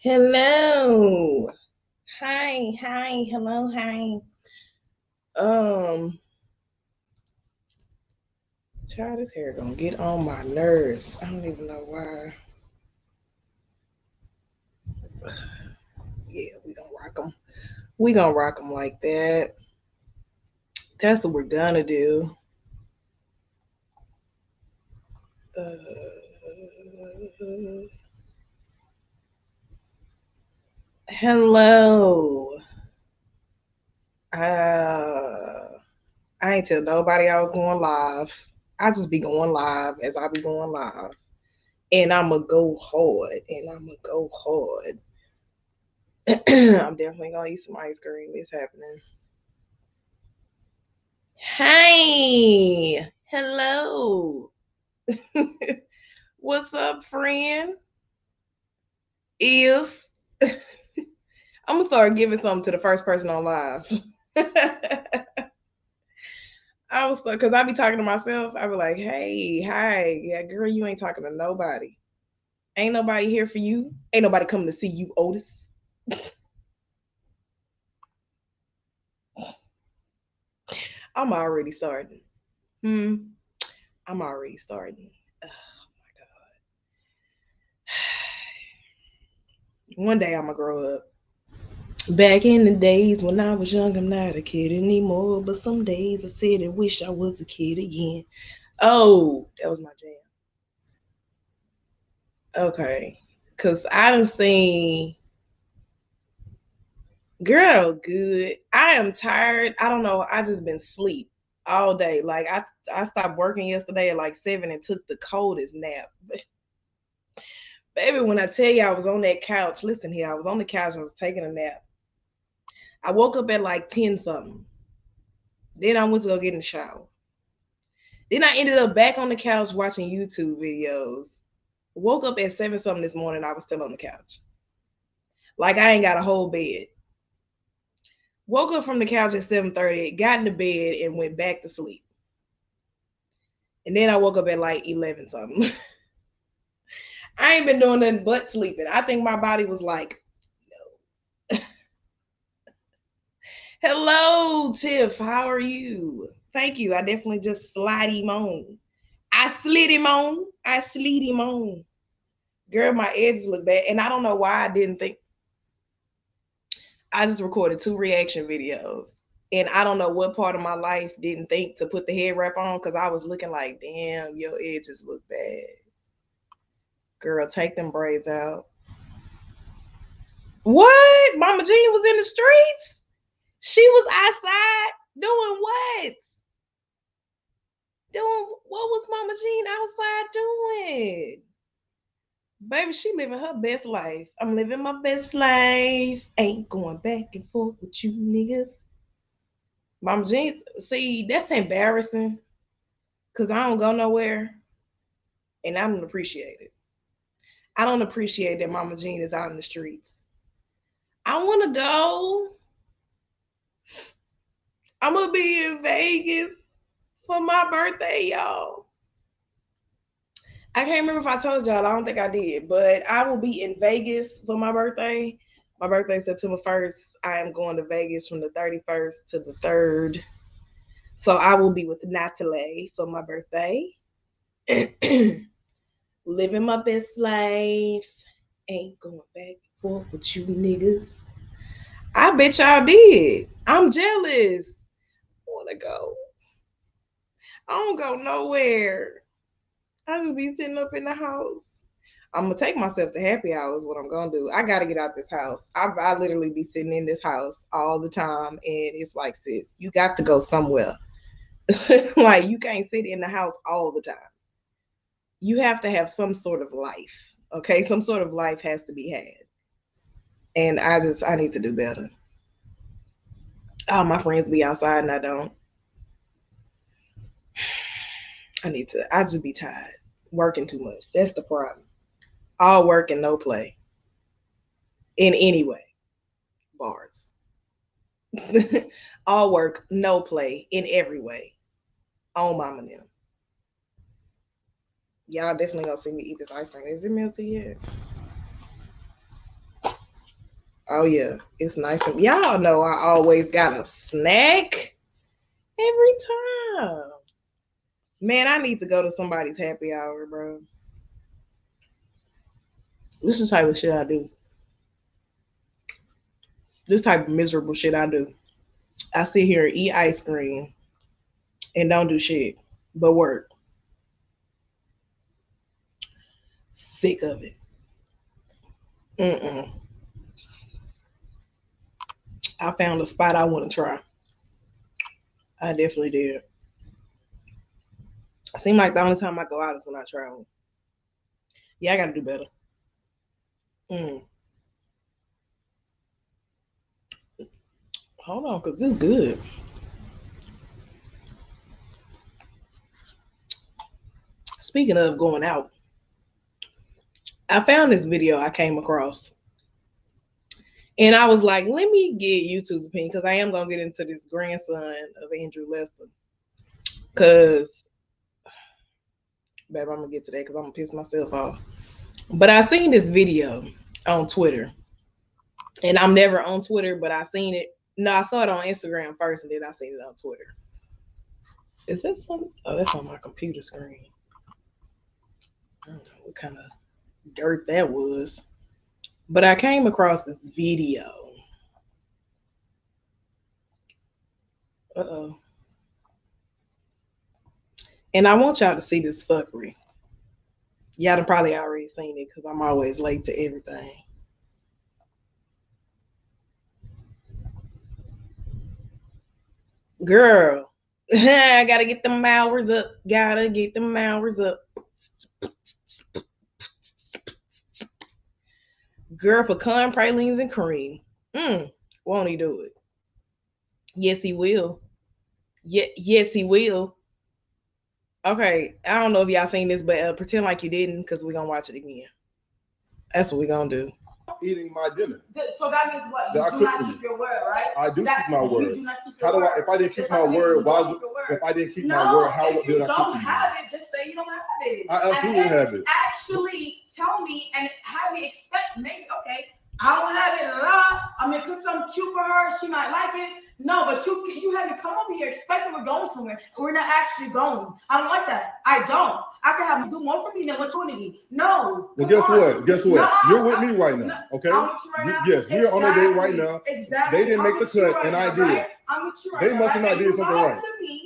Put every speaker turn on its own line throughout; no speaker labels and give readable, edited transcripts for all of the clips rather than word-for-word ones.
Hello. Hi. Hello, hi. Child, this hair gonna get on my nerves. I don't even know why. Yeah, we gonna rock them. We gonna rock them like that. That's what we're gonna do. Uh, hello. I ain't tell nobody I was going live. I just be going live as I be going live. And I'ma go hard. I'm definitely gonna eat some ice cream. It's happening. Hey, hello. What's up, friend? Is I'm gonna start giving something to the first person on live. I was because I be talking to myself. I be like, hey, hi, yeah, girl, you ain't talking to nobody. Ain't nobody here for you. Ain't nobody coming to see you, Otis. I'm already starting. Hmm. I'm already starting. Oh my god. One day I'm gonna grow up. Back in the days when I was young, I'm not a kid anymore. But some days I said I wish I was a kid again. Oh, that was my jam. Okay. Cause I done seen girl good. I am tired. I don't know. I just been sleep all day. Like I stopped working yesterday at like 7 and took the coldest nap. Baby, when I tell you I was on that couch, listen here, I was on the couch, I was taking a nap. I woke up at like 10 something. Then I went to go get in the shower. Then I ended up back on the couch watching YouTube videos. Woke up at 7 something this morning. I was still on the couch. Like I ain't got a whole bed. Woke up from the couch at 7:30, got in the bed, and went back to sleep. And then I woke up at like 11 something. I ain't been doing nothing but sleeping. I think my body was like, no. Hello, Tiff. How are you? Thank you. I definitely just slide him on. I slid him on. I slid him on. Girl, my edges look bad. And I don't know why I didn't think. I just recorded 2 reaction videos. And I don't know what part of my life didn't think to put the head wrap on because I was looking like, damn, your edges look bad. Girl, take them braids out. What? Mama Jean was in the streets? She was outside doing what? Doing what was Mama Jean outside doing? Baby, she living her best life. I'm living my best life. Ain't going back and forth with you niggas. Mama Jean, see, that's embarrassing. Cause I don't go nowhere and I don't appreciate it. I don't appreciate that Mama Jean is out in the streets. I wanna go. I'm gonna be in Vegas for my birthday, y'all. I can't remember if I told y'all. I don't think I did, but I will be in Vegas for my birthday. My birthday is September 1st. I am going to Vegas from the 31st to the 3rd. So I will be with Natalie for my birthday. Living my best life. Ain't going back and forth with you niggas. I bet y'all did. I'm jealous. I want to go. I don't go nowhere. I just be sitting up in the house. I'm gonna take myself to happy hours. What I'm gonna do? I gotta get out this house. I literally be sitting in this house all the time, and it's like, sis, you got to go somewhere. Like you can't sit in the house all the time. You have to have some sort of life. Okay, some sort of life has to be had, and I need to do better. All my friends be outside, and I don't. I need to. I just be tired, working too much. That's the problem. All work and no play in any way. Bars. All work, no play in every way. On mama now. Y'all definitely gonna see me eat this ice cream. Is it melted yet? Oh yeah, it's nice. Y'all know I always got a snack every time. Man, I need to go to somebody's happy hour, bro. This is the type of shit I do. This type of miserable shit I do. I sit here and eat ice cream and don't do shit but work. Sick of it. Mm-mm. I found a spot I want to try. I definitely did. It seems like the only time I go out is when I travel. Yeah, I got to do better. Hold on, because it's good. Speaking of going out, I found this video I came across. And I was like, let me get YouTube's opinion because I am going to get into this grandson of Andrew Lester. Because, babe, I'm going to get to that because I'm going to piss myself off. But I seen this video on Twitter. And I'm never on Twitter, but I seen it. No, I saw it on Instagram first, and then I seen it on Twitter. Is that something? Oh, that's on my computer screen. I don't know what kind of dirt that was. But I came across this video. Uh-oh. And I want y'all to see this fuckery. Y'all done probably already seen it because I'm always late to everything. Girl, I gotta get them hours up. Gotta get them hours up. Girl, pecan pralines and cream. Won't he do it? Yes, he will. Yes, he will. Okay, I don't know if y'all seen this, but pretend like you didn't because we're gonna watch it again. That's what we're gonna do.
Eating my dinner.
So that means what? You do not keep your word, right?
I do keep my word.
You do not keep your word.
If I didn't keep my word, why would, if I didn't keep my word, how would I keep it?
If you don't have it, just say you don't have it.
I absolutely have it.
Actually tell me and have me expect maybe, okay, I don't have it, I'm gonna put something cute for her, she might like it. No, but you haven't come over here expecting we're going somewhere, and we're not actually going. I don't like that. I don't. I can have do more for me than what you want to be. No.
Well, guess what? Guess what? You're with me right now, okay?
I'm with you right now.
Yes, we're on a date right now.
Exactly.
They didn't make the cut, and I did.
Right? I'm with you right now.
They must have not did something right.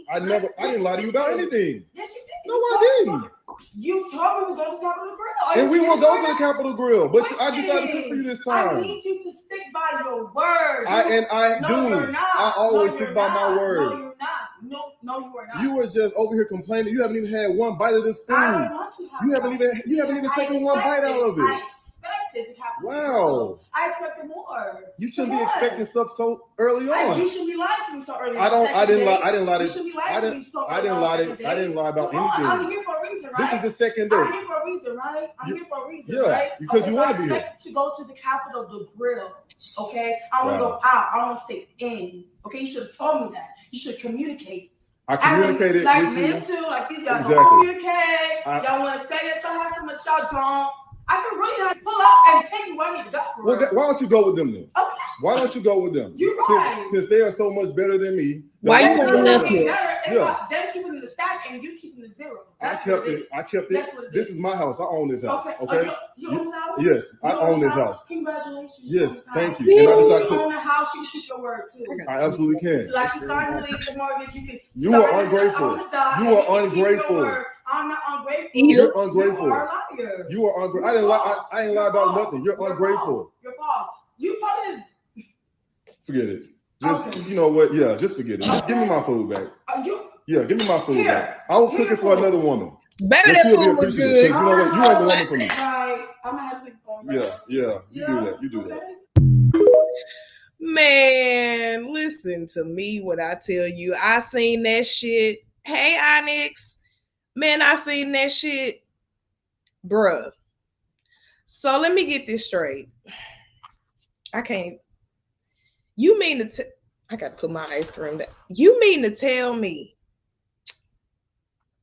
I didn't lie to you about anything. Yes, you did. No, I didn't.
You told me we was going to Capitol Grill.
And we will go to the Capitol Grill, but I decided to cook for you this time.
I need you to stick by your word.
I do. I always stick by my word.
No, you're not. No, you are not.
You were just over here complaining. You haven't even had one bite of this food.
I don't want to have
You haven't even taken one bite out of it.
I expected to have.
Wow.
I expected more.
You shouldn't be expecting stuff so early on.
You shouldn't be lying to me so early.
I didn't lie.
You shouldn't be lying to me so early.
I didn't lie about anything.
I'm here for a reason, right?
This is the second date.
I'm here for a reason, right? I'm here for a reason, right?
Because you want to be here.
To go to the Capitol, the grill, okay? I want to go out. I want to stay in, okay? You should have told me that. You should communicate.
I communicated
like
with
men
you.
too, like these y'all don't communicate. Y'all want to say that y'all have so much, y'all don't. I can really like pull up and take you where I need to go.
Well, why don't you go with them then?
Okay.
Why don't you go with them?
You're right.
Since they are so much better than me.
Why you want to left here?
Yeah. Them keeping the stack and you keeping the zero.
I kept it. This is my house. I own this house. Okay.
You own this house?
Yes, I own this house.
Congratulations.
Yes, thank you.
And I decided to own a house. You can keep your word too.
I absolutely can.
Like you signed the lease, the mortgage. You can.
You are ungrateful. You are ungrateful.
I'm not ungrateful.
You're ungrateful.
You are a liar.
You are ungrateful. I ain't lie about nothing. You're ungrateful.
You're false. You probably.
Forget it. Just You know what? Yeah, just forget it. Just give me my food back. Give me my food back. I won't cook it for another woman.
Baby, that food was good.
You know what? You ain't the woman for me.
Right. I'm gonna have to go.
Yeah. You do that.
Man, listen to me when I tell you I seen that shit. Hey, Onyx. Man, I seen that shit. Bruh. So let me get this straight. I can't. You mean to I got to put my ice cream down. You mean to tell me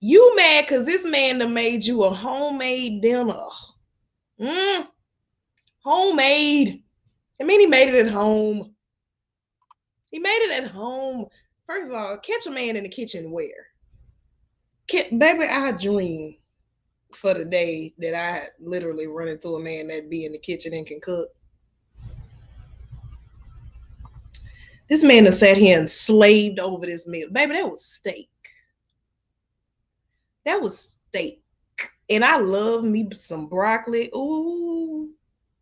you mad because this man done made you a homemade dinner? Homemade. I mean, he made it at home. He made it at home. First of all, catch a man in the kitchen where? Baby, I dream for the day that I literally run into a man that be in the kitchen and can cook. This man that sat here and slaved over this meal. Baby, that was steak. That was steak. And I love me some broccoli. Ooh,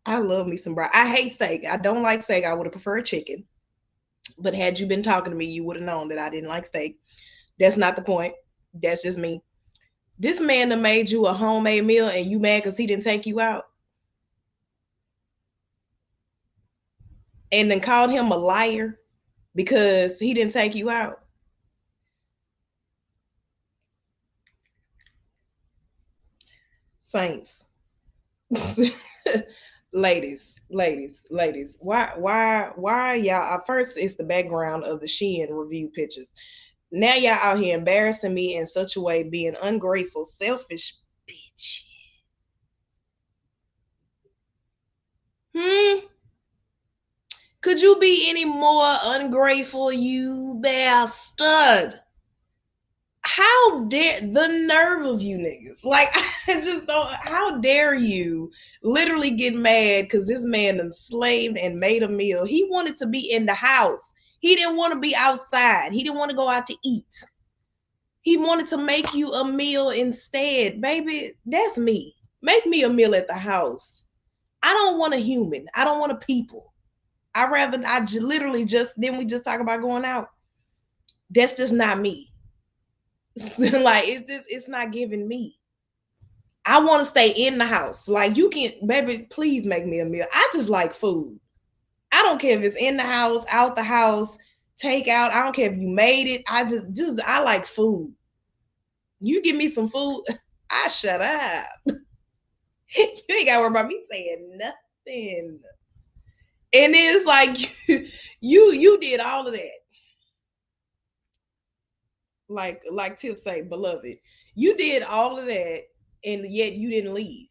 I love me some broccoli. I hate steak. I don't like steak. I would have preferred chicken. But had you been talking to me, you would have known that I didn't like steak. That's not the point. That's just me. This man that made you a homemade meal and you mad because he didn't take you out. And then called him a liar because he didn't take you out. Saints. ladies. Why y'all? First, it's the background of the Shein review pictures. Now y'all out here embarrassing me in such a way, being ungrateful, selfish bitch. Could you be any more ungrateful, you bastard? How dare the nerve of you niggas? Like, I just don't. How dare you literally get mad because this man enslaved and made a meal? He wanted to be in the house. He didn't want to be outside. He didn't want to go out to eat. He wanted to make you a meal instead. Baby, that's me. Make me a meal at the house. I don't want a human. I don't want a people. Literally just, didn't we just talk about going out? That's just not me. Like, it's not giving me. I want to stay in the house. Like, you can, baby, please make me a meal. I just like food. I don't care if it's in the house, out the house, take out. I don't care if you made it. I like food. You give me some food, I shut up. You ain't gotta worry about me saying nothing. And it's like you did all of that. Like Tiff say, beloved, you did all of that, and yet you didn't leave.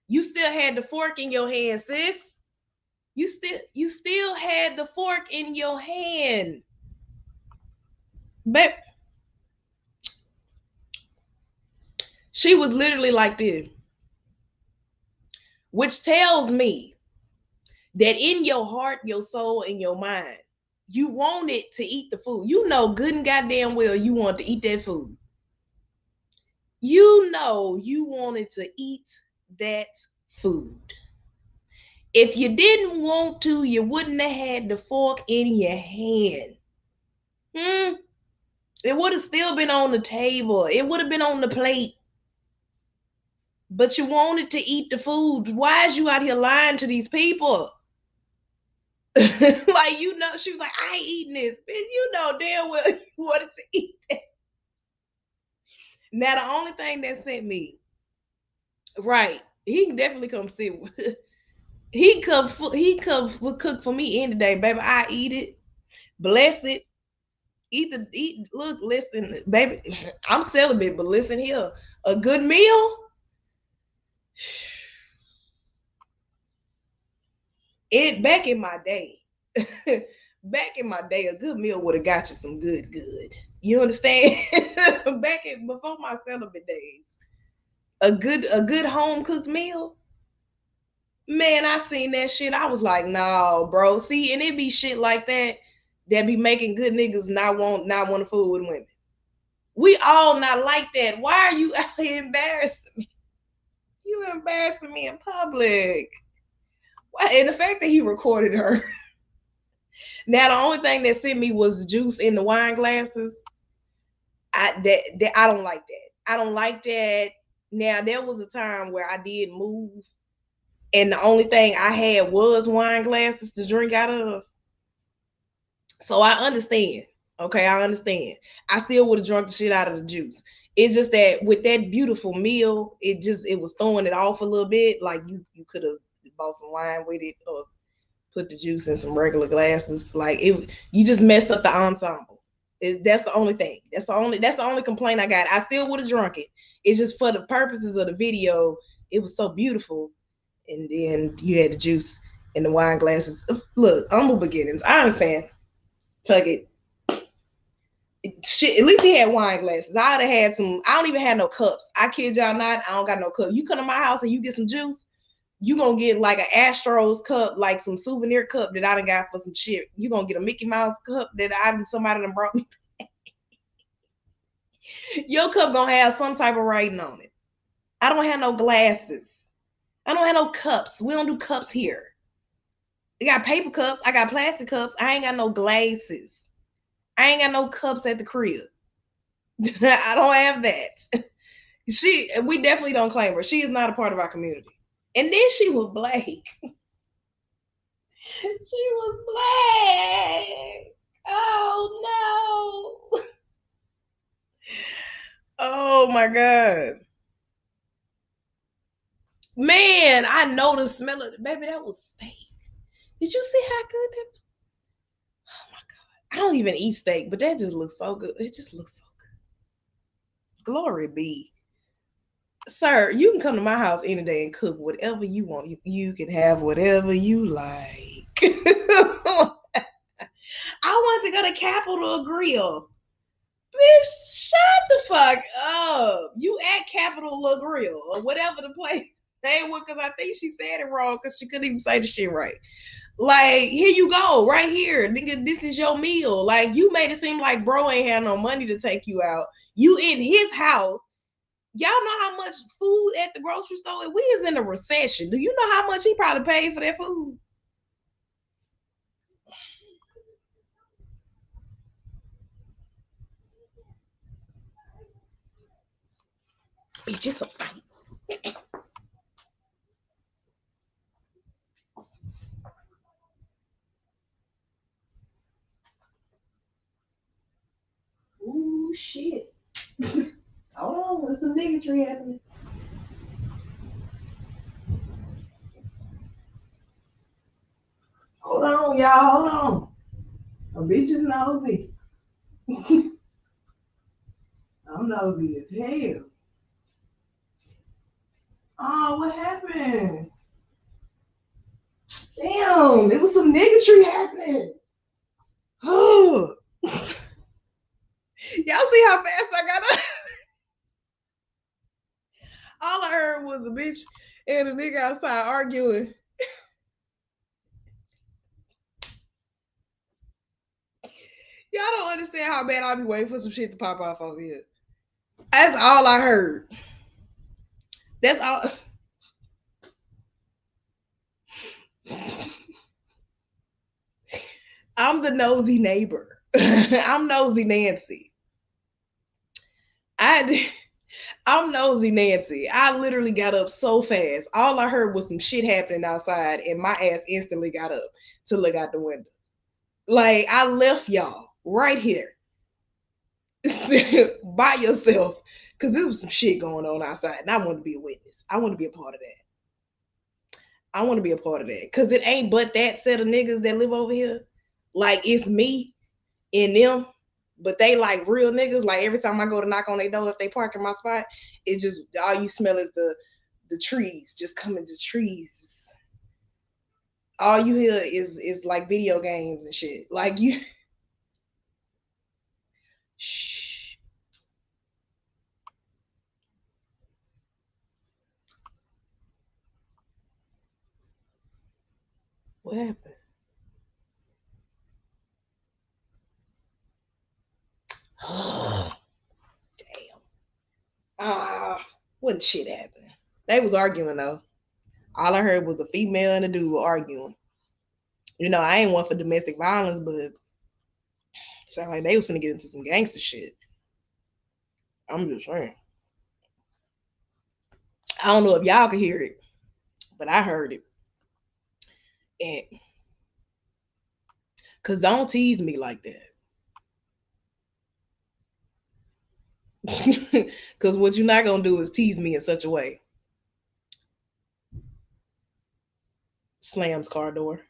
You still had the fork in your hand, sis. You still had the fork in your hand. But she was literally like this. Which tells me that in your heart, your soul, and your mind, you wanted to eat the food. You know good and goddamn well you wanted to eat that food. You know you wanted to eat that food. If you didn't want to, you wouldn't have had the fork in your hand. It would have still been on the table. It would have been on the plate. But you wanted to eat the food. Why is you out here lying to these people? Like, you know, she was like, I ain't eating this. Bitch, you know damn well you wanted to eat that. Now, the only thing that sent me, right, he can definitely come sit with. He come cook for me any day, baby. I eat it, bless it, eat. Look, listen, baby, I'm celibate, but listen here, a good meal. Back in my day, a good meal would have got you some good. You understand? Before my celibate days, a good home cooked meal. Man, I seen that shit. I was like, no, bro. See, and it be shit like that be making good niggas not want to fool with women. We all not like that. Why are you out here embarrassing me? You embarrassing me in public. And the fact that he recorded her. Now, the only thing that sent me was the juice in the wine glasses. I don't like that. I don't like that. Now, there was a time where I did move, and the only thing I had was wine glasses to drink out of. So I understand. Okay, I understand. I still would have drunk the shit out of the juice. It's just that with that beautiful meal, it was throwing it off a little bit. Like, you could have bought some wine with it or put the juice in some regular glasses. Like, you just messed up the ensemble. That's the only thing. That's the only complaint I got. I still would have drunk it. It's just for the purposes of the video, it was so beautiful. And then you had the juice and the wine glasses. Look, humble beginnings. I understand. Fuck it. Shit, at least he had wine glasses. I'd have had some. I don't even have no cups. I kid y'all not. I don't got no cup. You come to my house and you get some juice, you gonna get like an Astros cup, like some souvenir cup that I done got for some shit. You gonna get a Mickey Mouse cup that somebody done brought me. Your cup gonna have some type of writing on it. I don't have no glasses. I don't have no cups. We don't do cups here. I got paper cups. I got plastic cups. I ain't got no glasses. I ain't got no cups at the crib. I don't have that. We definitely don't claim her. She is not a part of our community. And then she was black. She was black. Oh no. Oh my God. Man, I know the smell of it. Baby, that was steak. Did you see how good that? Oh my God. I don't even eat steak, but that just looks so good. It just looks so good. Glory be. Sir, you can come to my house any day and cook whatever you want. You can have whatever you like. I wanted to go to Capitol Grill. Bitch, shut the fuck up. You at Capitol Grill or whatever the place name was, because I think she said it wrong because she couldn't even say the shit right. Like, here you go, right here. Nigga, this is your meal. Like, you made it seem like bro ain't had no money to take you out. You in his house. Y'all know how much food at the grocery store? We is in a recession. Do you know how much he probably paid for that food? It's just a fight. Ooh, shit. Hold on, there's some niggatry happening. Hold on, y'all, hold on. A bitch is nosy. I'm nosy as hell. Oh, what happened? Damn, there was some niggatry happening. Oh. Y'all see how fast I got up? All I heard was a bitch and a nigga outside arguing. Y'all don't understand how bad I be waiting for some shit to pop off over here. That's all I heard. That's all. I'm the nosy neighbor. I'm nosy Nancy. I'm nosy Nancy. I literally got up so fast. All I heard was some shit happening outside, and my ass instantly got up to look out the window. Like, I left y'all right here by yourself because there was some shit going on outside, and I want to be a witness. I want to be a part of that. I want to be a part of that because it ain't but that set of niggas that live over here. Like, it's me and them, but they like real niggas. Like, every time I go to knock on their door, if they park in my spot, it's just all you smell is the trees, just coming to trees. All you hear is like video games and shit. Like, you. Shh. What happened? Damn. What shit happened? They was arguing though. All I heard was a female and a dude arguing. You know, I ain't one for domestic violence, but sound like they was finna get into some gangster shit. I'm just saying. I don't know if y'all could hear it, but I heard it. And cause don't tease me like that. Cause what you're not gonna do is tease me in such a way. Slams car door.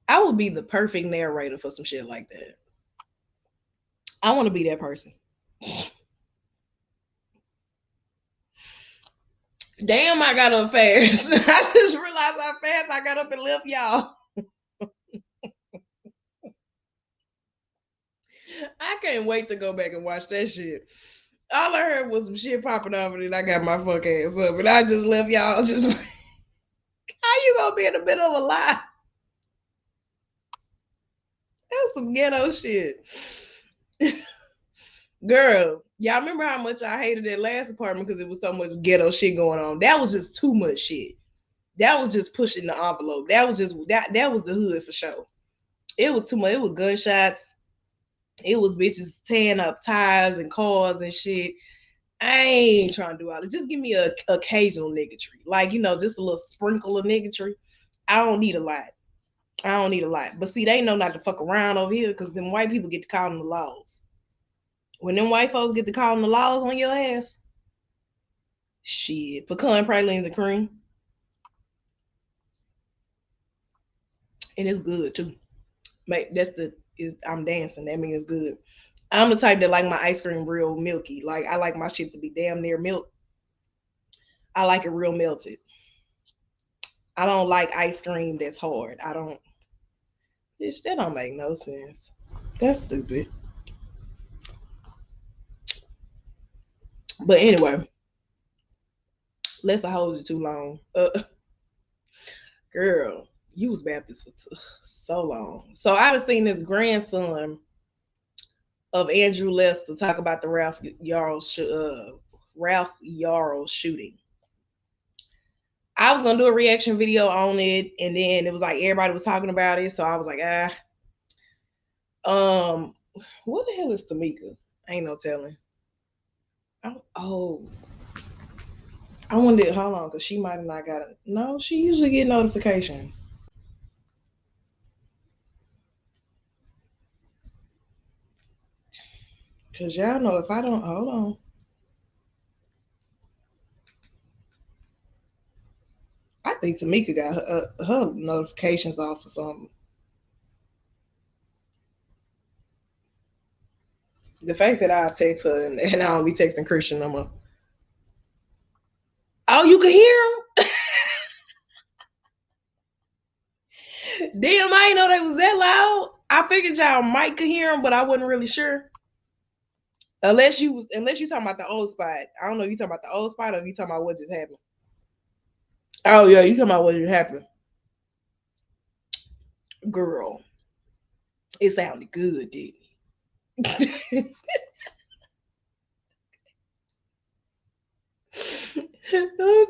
I would be the perfect narrator for some shit like that. I want to be that person. Damn, I got up fast. I just realized how fast I got up and left y'all. I can't wait to go back and watch that shit. All I heard was some shit popping off, and then I got my fuck ass up, and I just left y'all. Just how you gonna be in the middle of a lie? That's some ghetto shit. Girl, y'all remember how much I hated that last apartment because it was so much ghetto shit going on? That was just too much shit. That was just pushing the envelope. That was just that was the hood for sure. It was too much. It was gunshots. It was bitches tearing up tires and cars and shit. I ain't trying to do all this. Just give me a occasional niggatry. Like, just a little sprinkle of niggatry. I don't need a lot. I don't need a lot. But see, they know not to fuck around over here because them white people get to calling the laws. When them white folks get to calling the laws on your ass, shit. Pecan pralines and cream. And it's good too. Mate, I'm dancing. That means it's good. I'm the type that like my ice cream real milky. Like I like my shit to be damn near milk. I like it real melted. I don't like ice cream that's hard. I don't. Bitch, that don't make no sense. That's stupid. But anyway, let's not hold you too long. Girl, you was Baptist for so long. So I've seen this grandson of Andrew Lester talk about the Ralph Yarl shooting. I was gonna do a reaction video on it, and then it was like everybody was talking about it, so I was like, what the hell is Tamika? Ain't no telling. Oh, I wonder. Hold on, because she might have not got it. No, she usually get notifications. Cause y'all know if I don't hold on. I think Tamika got her notifications off or something. The fact that I text her and I don't be texting Christian no more. Oh, you can hear him? Damn, I didn't know they was that loud. I figured y'all might could hear him, but I wasn't really sure. Unless you talking about the old spot. I don't know if you talking about the old spot or if you talking about what just happened. Oh yeah, you talking about what just happened. Girl, it sounded good, didn't it?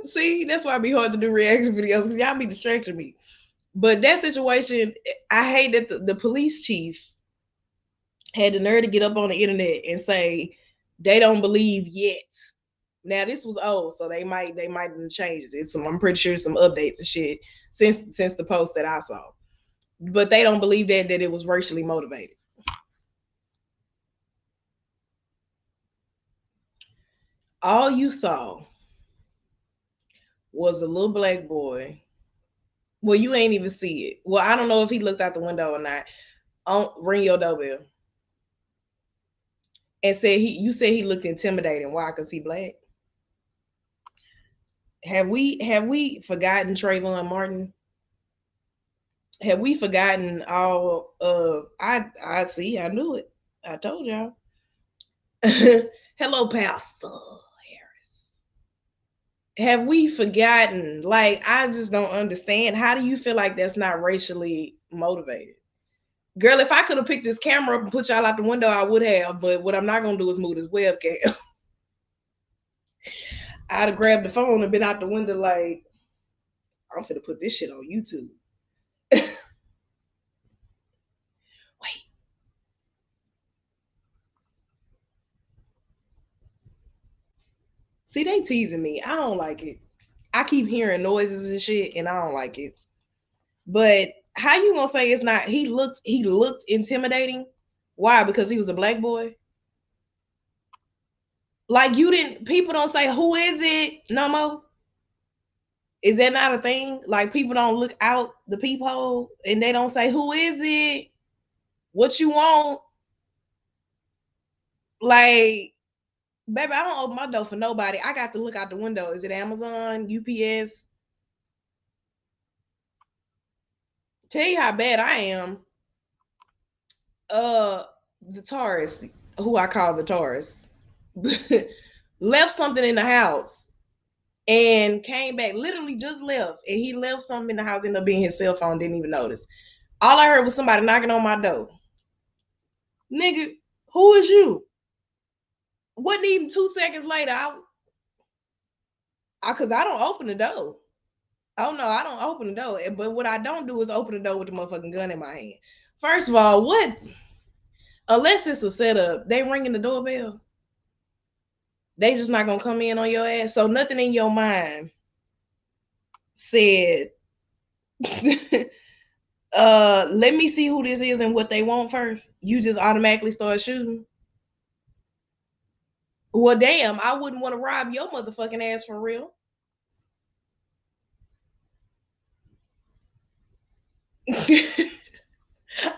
See, that's why it be hard to do reaction videos because y'all be distracting me. But that situation, I hate that the police chief had the nerve to get up on the internet and say they don't believe yet. Now this was old, so they might have changed it. I'm pretty sure some updates and shit since the post that I saw. But they don't believe that it was racially motivated. All you saw was a little black boy. Well, you ain't even see it. Well, I don't know if he looked out the window or not. Ring your doorbell. And you said he looked intimidating. Why? Because he black. Have we forgotten Trayvon Martin? Have we forgotten all I see, I knew it. I told y'all. Hello, Pastor Harris. Have we forgotten? Like, I just don't understand. How do you feel like that's not racially motivated? Girl, if I could have picked this camera up and put y'all out the window, I would have. But what I'm not gonna do is move this webcam. I'd have grabbed the phone and been out the window like, I'm finna put this shit on YouTube. Wait. See, they teasing me. I don't like it. I keep hearing noises and shit, and I don't like it. But how you gonna say it's not? He looked intimidating. Why? Because he was a black boy. Like you didn't. People don't say who is it no more. Is that not a thing? Like people don't look out the peephole and they don't say who is it? What you want? Like Baby, I don't open my door for nobody. I got to look out the window. Is it Amazon, UPS? Tell you how bad I am. The Taurus, who I call the Taurus, left something in the house and came back, literally just left. And he left something in the house, ended up being his cell phone, didn't even notice. All I heard was somebody knocking on my door. Nigga, who is you? Wasn't even 2 seconds later, cause I don't open the door. Oh no, I don't open the door. But what I don't do is open the door with the motherfucking gun in my hand. First of all, what? Unless it's a setup, they ringing the doorbell. They just not gonna come in on your ass. So nothing in your mind said, let me see who this is and what they want first. You just automatically start shooting. Well, damn, I wouldn't want to rob your motherfucking ass for real.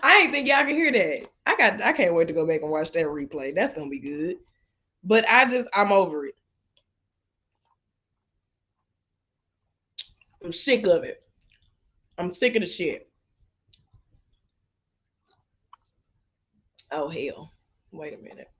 I ain't think y'all can hear that. I can't wait to go back and watch that replay. That's gonna be good. But I'm over it. I'm sick of it. I'm sick of the shit. Oh hell. Wait a minute.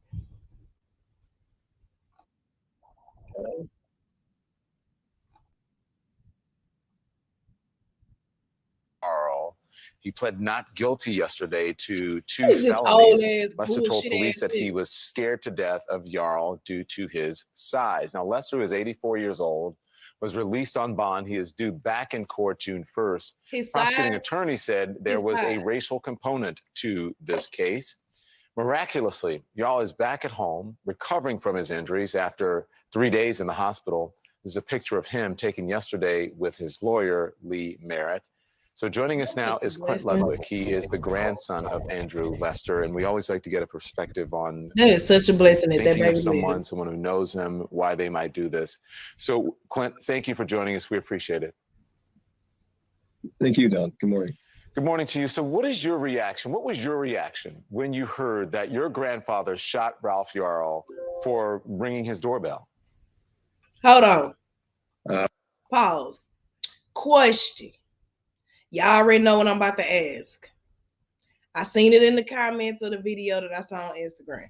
Carl. He pled not guilty yesterday to 2 felonies. Lester told police that he was scared to death of Jarl due to his size. Now, Lester is 84 years old, was released on bond. He is due back in court June 1st. His prosecuting attorney said there was a racial component to this case. Miraculously, Jarl is back at home, recovering from his injuries after 3 days in the hospital. This is a picture of him taken yesterday with his lawyer, Lee Merritt. So joining us now is Clint Ludwig. He is the grandson of Andrew Lester, and we always like to get a perspective on
that is such a blessing that
thinking of someone who knows him, why they might do this. So, Clint, thank you for joining us. We appreciate it.
Thank you, Don. Good morning.
Good morning to you. So what is your reaction? What was your reaction when you heard that your grandfather shot Ralph Jarl for ringing his doorbell?
Hold on. Pause. Question. Y'all already know what I'm about to ask. I seen it in the comments of the video that I saw on Instagram.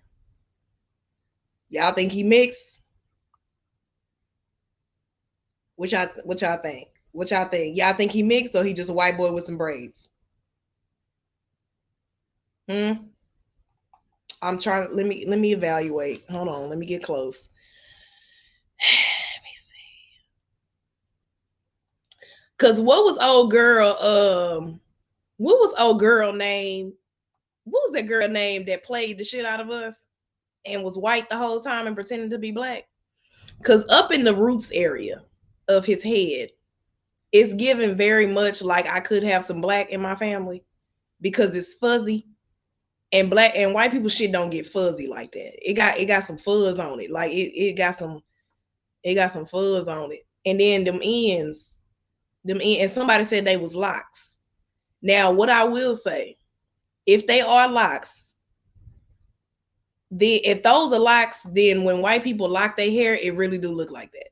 Y'all think he mixed? What y'all think? What y'all think? Y'all think he mixed or he just a white boy with some braids? I'm trying. Let me evaluate. Hold on. Let me get close. Let me see. Cause what was old girl? What was old girl name? What was that girl name that played the shit out of us and was white the whole time and pretending to be black? Cause up in the roots area of his head, it's given very much like I could have some black in my family because it's fuzzy. And black and white people shit don't get fuzzy like that. It got some fuzz on it. Like it got some fuzz on it. And then them ends, and somebody said they was locks. Now, what I will say, if they are locks, if those are locks, then when white people lock their hair, it really do look like that.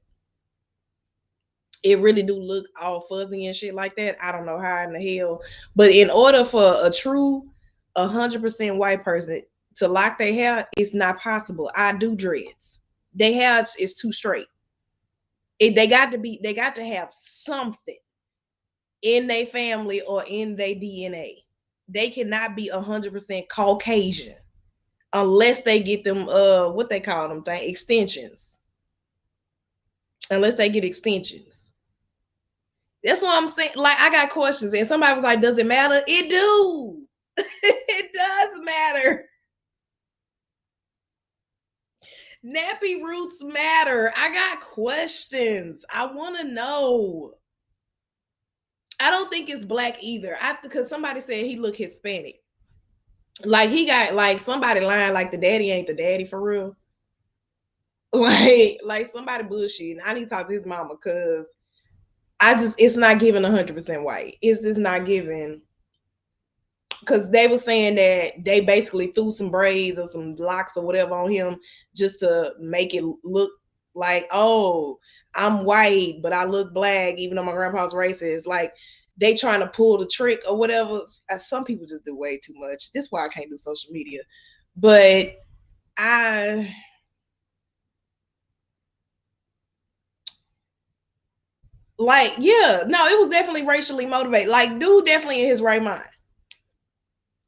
It really do look all fuzzy and shit like that. I don't know how in the hell, but in order for a true 100% white person to lock their hair, it's not possible. I do dreads. Their hair is too straight. They got to have something in their family or in their DNA. They cannot be 100% Caucasian unless they get them what they call them extensions. Unless they get extensions. That's what I'm saying. Like, I got questions, and somebody was like, "Does it matter?" It do. It does matter. Nappy roots matter. I got questions. I want to know. I don't think it's black either. Because somebody said he look Hispanic. Like he got like somebody lying like the daddy ain't the daddy for real. Like somebody bullshitting. I need to talk to his mama because it's not giving 100% white. It's just not giving because they were saying that they basically threw some braids or some locks or whatever on him just to make it look like, oh, I'm white, but I look black, even though my grandpa's racist. Like, they trying to pull the trick or whatever. Some people just do way too much. This is why I can't do social media. But like, yeah, no, it was definitely racially motivated. Like, dude definitely in his right mind.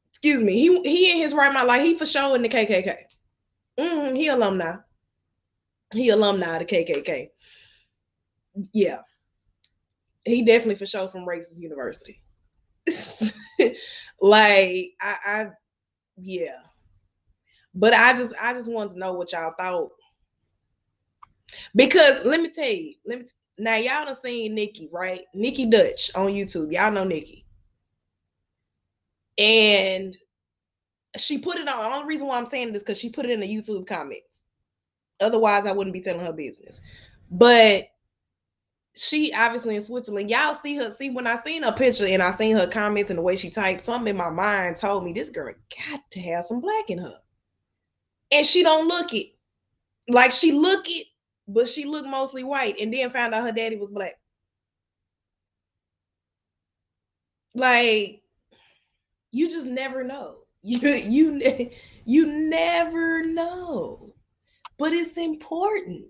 Excuse me. He in his right mind. Like, he for sure in the KKK. He alumni. He alumni of the KKK. Yeah. He definitely for sure from racist university. Like, yeah. But I just wanted to know what y'all thought. Because let me tell you, now y'all done seen Nikki, right? Nikki Dutch on YouTube. Y'all know Nikki. And she put it on. The only reason why I'm saying this is because she put it in the YouTube comments. Otherwise, I wouldn't be telling her business. But she obviously in Switzerland. Y'all see her. See, when I seen her picture and I seen her comments and the way she typed, something in my mind told me this girl got to have some black in her. And she don't look it. Like, she look it, but she looked mostly white, and then found out her daddy was black. Like, you just never know. You never know. But it's important.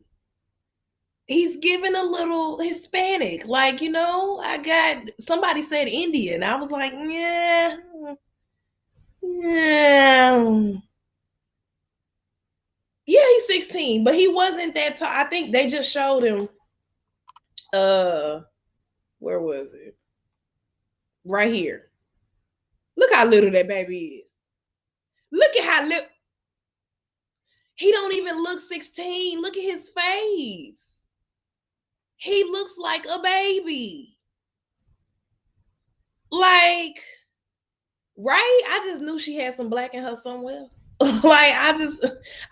He's giving a little Hispanic. Like, I got, somebody said Indian. I was like, yeah. Yeah, he's 16, but he wasn't that tall. I think they just showed him. Where was it? Right here. Look how little that baby is. Look at how little. He don't even look 16. Look at his face. He looks like a baby. Like, right? I just knew she had some black in her somewhere. Like, I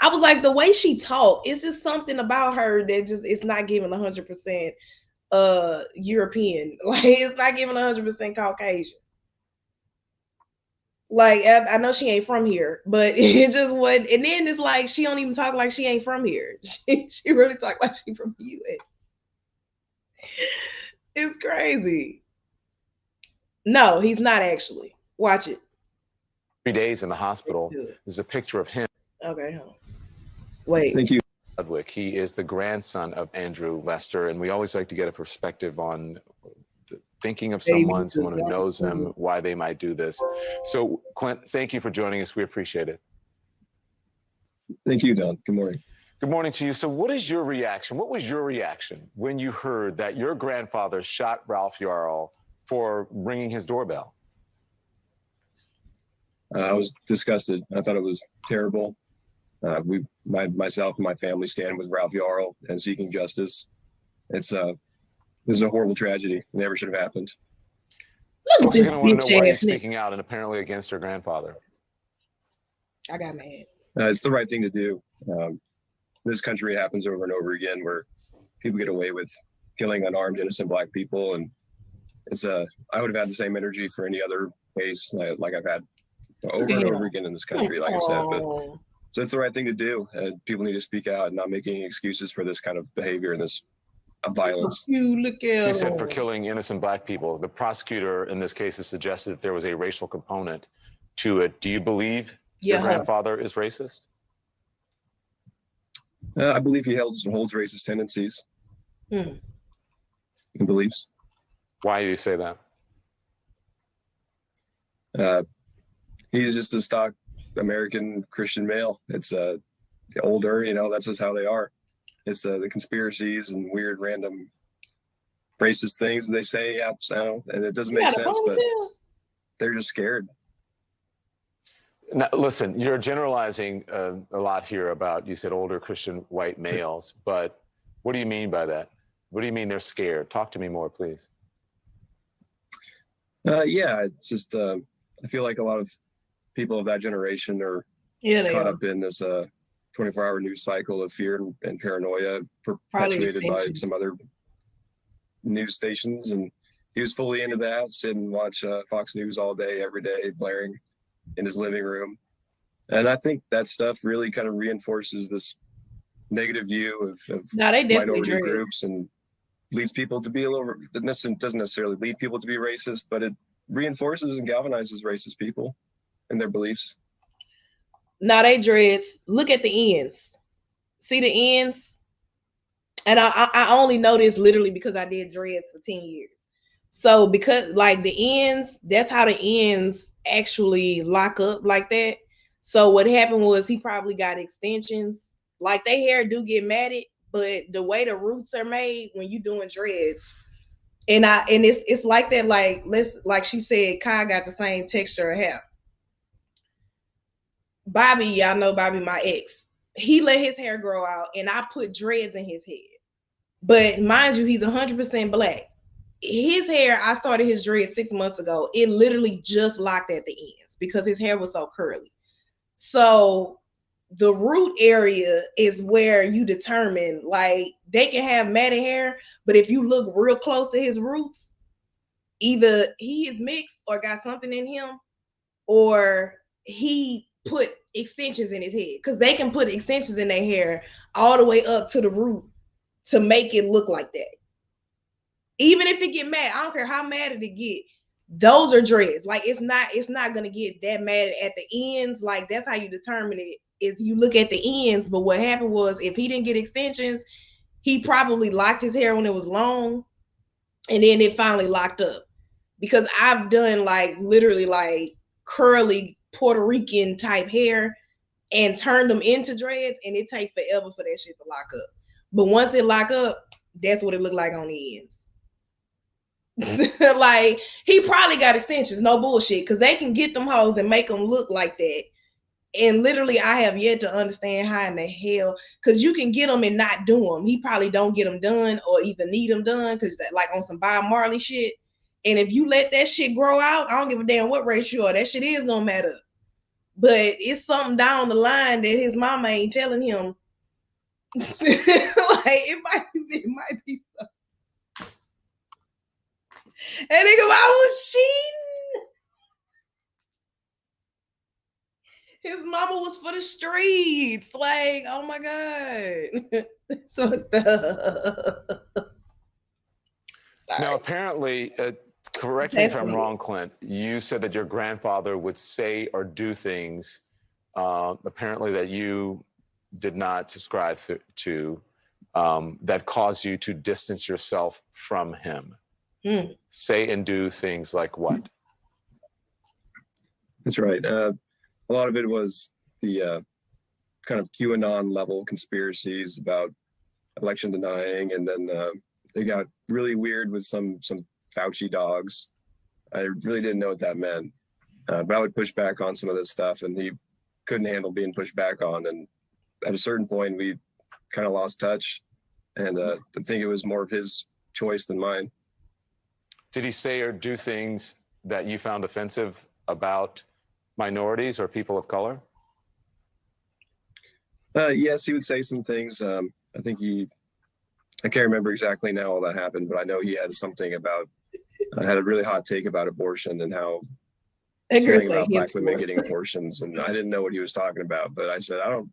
was like, the way she talked, it's just something about her that just, it's not giving 100% European. Like, it's not giving 100% Caucasian. Like, I know she ain't from here, but it just wasn't. And then it's like, she don't even talk like she ain't from here. She really talk like she from the US. It's crazy. No, he's not actually. Watch it.
3 days in the hospital. There's a picture of him.
Okay. Wait.
Thank you.
Ludwig. He is the grandson of Andrew Lester, and we always like to get a perspective on thinking of someone who knows him, why they might do this. So, Clint, thank you for joining us. We appreciate it.
Thank you, Don. Good morning.
Good morning to you. So what is your reaction? What was your reaction when you heard that your grandfather shot Ralph Yarl for ringing his doorbell?
I was disgusted. I thought it was terrible. Myself and my family stand with Ralph Yarl and seeking justice. This is a horrible tragedy. It never should have happened.
Folks are going to want to know why he's speaking out and apparently against your grandfather.
I got mad.
It's the right thing to do. This country happens over and over again where people get away with killing unarmed, innocent Black people, and I would have had the same energy for any other case like I've had over and over again in this country, like I said. But so it's the right thing to do. People need to speak out and not make any excuses for this kind of behavior and this violence.
She said for killing innocent Black people. The prosecutor in this case has suggested that there was a racial component to it. Do you believe your grandfather is racist?
I believe he holds racist tendencies and beliefs.
Why do you say
that? He's just a stock American Christian male. It's older, that's just how they are. It's the conspiracies and weird random racist things they say, and it doesn't make sense, but they're just scared.
Now, listen, you're generalizing a lot here about, you said older Christian white males, but what do you mean by that? What do you mean they're scared? Talk to me more, please.
Yeah, it's just I feel like a lot of people of that generation are caught up in this 24-hour news cycle of fear and paranoia perpetuated by some other news stations, and he was fully into that, sit and watch Fox News all day, every day, blaring in his living room. And I think that stuff really kind of reinforces this negative view of minority groups and leads people to be a little, doesn't necessarily lead people to be racist, but it reinforces and galvanizes racist people and their beliefs.
Now they dreads. Look at the ends. See the ends? And I only know this literally because I did dreads for 10 years. So because like the ends, that's how the ends actually lock up like that. So what happened was he probably got extensions. Like they hair do get matted, but the way the roots are made when you doing dreads, and it's like that. Like she said, Kai got the same texture of hair. Bobby, y'all know Bobby, my ex. He let his hair grow out, and I put dreads in his head. But mind you, he's 100% black. His hair, I started his dreads 6 months ago. It literally just locked at the ends because his hair was so curly. So the root area is where you determine, like, they can have matted hair, but if you look real close to his roots, either he is mixed or got something in him, or he put extensions in his head, because they can put extensions in their hair all the way up to the root to make it look like that. Even if it get mad, I don't care how mad it get, those are dreads. Like it's not gonna get that mad at the ends. Like that's how you determine it, is you look at the ends. But what happened was, if he didn't get extensions, he probably locked his hair when it was long, and then it finally locked up. Because I've done like literally like curly Puerto Rican type hair and turned them into dreads, and it takes forever for that shit to lock up. But once it lock up, that's what it looked like on the ends. Like he probably got extensions, no bullshit, because they can get them hoes and make them look like that. And literally, I have yet to understand how in the hell, because you can get them and not do them. He probably don't get them done or either need them done, because like on some Bob Marley shit. And if you let that shit grow out, I don't give a damn what race you are, that shit is gonna matter. But it's something down the line that his mama ain't telling him. Like it might be so. And nigga, I was cheating. His mama was for the streets. Like, oh my God. So
now, apparently, correct me if I'm wrong, Clint, you said that your grandfather would say or do things, apparently that you did not subscribe to, that caused you to distance yourself from him. Say and do things like what?
That's right. A lot of it was the kind of QAnon level conspiracies about election denying, and then they got really weird with some Fauci dogs. I really didn't know what that meant, but I would push back on some of this stuff, and he couldn't handle being pushed back on. And at a certain point, we kind of lost touch, and I think it was more of his choice than mine.
Did he say or do things that you found offensive about minorities or people of color?
Yes, he would say some things. I think I can't remember exactly now all that happened, but I know he had something about, had a really hot take about abortion and how something about black women getting abortions. And I didn't know what he was talking about, but I said, I don't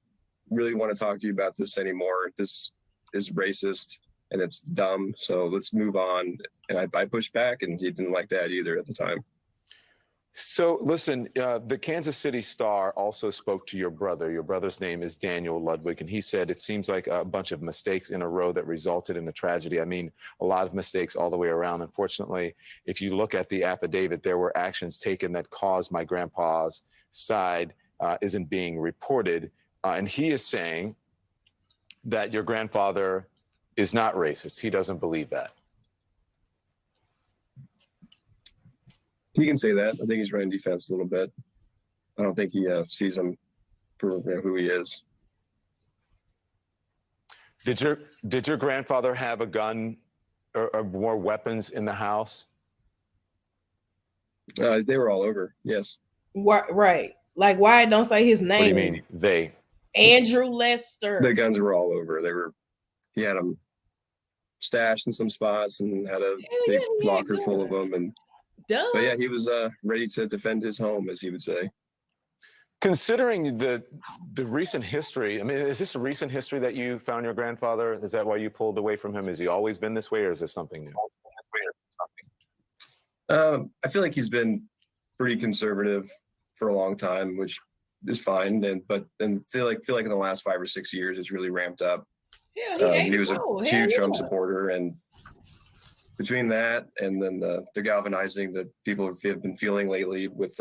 really want to talk to you about this anymore. This is racist and it's dumb. So let's move on. And I pushed back, and he didn't like that either at the time.
So listen, the Kansas City Star also spoke to your brother. Your brother's name is Daniel Ludwig, and he said it seems like a bunch of mistakes in a row that resulted in a tragedy. I mean, a lot of mistakes all the way around. Unfortunately, if you look at the affidavit, there were actions taken that caused my grandpa's side isn't being reported. And he is saying that your grandfather is not racist. He doesn't believe that.
He can say that. I think he's running defense a little bit. I don't think he sees him for who he is.
Did your grandfather have a gun or more weapons in the house?
They were all over. Yes.
Right. Like, why don't say his name?
What do you mean they?
Andrew Lester.
The guns were all over. He had them stashed in some spots and had a big locker full of them. And but yeah, he was ready to defend his home, as he would say.
Considering the recent history, I mean, is this a recent history that you found your grandfather? Is that why you pulled away from him? Has he always been this way, or is this something new?
I feel like he's been pretty conservative for a long time, which is fine. But feel like in the last 5 or 6 years, it's really ramped up.
Yeah,
he was a huge Trump supporter, and between that and then the galvanizing that people have been feeling lately with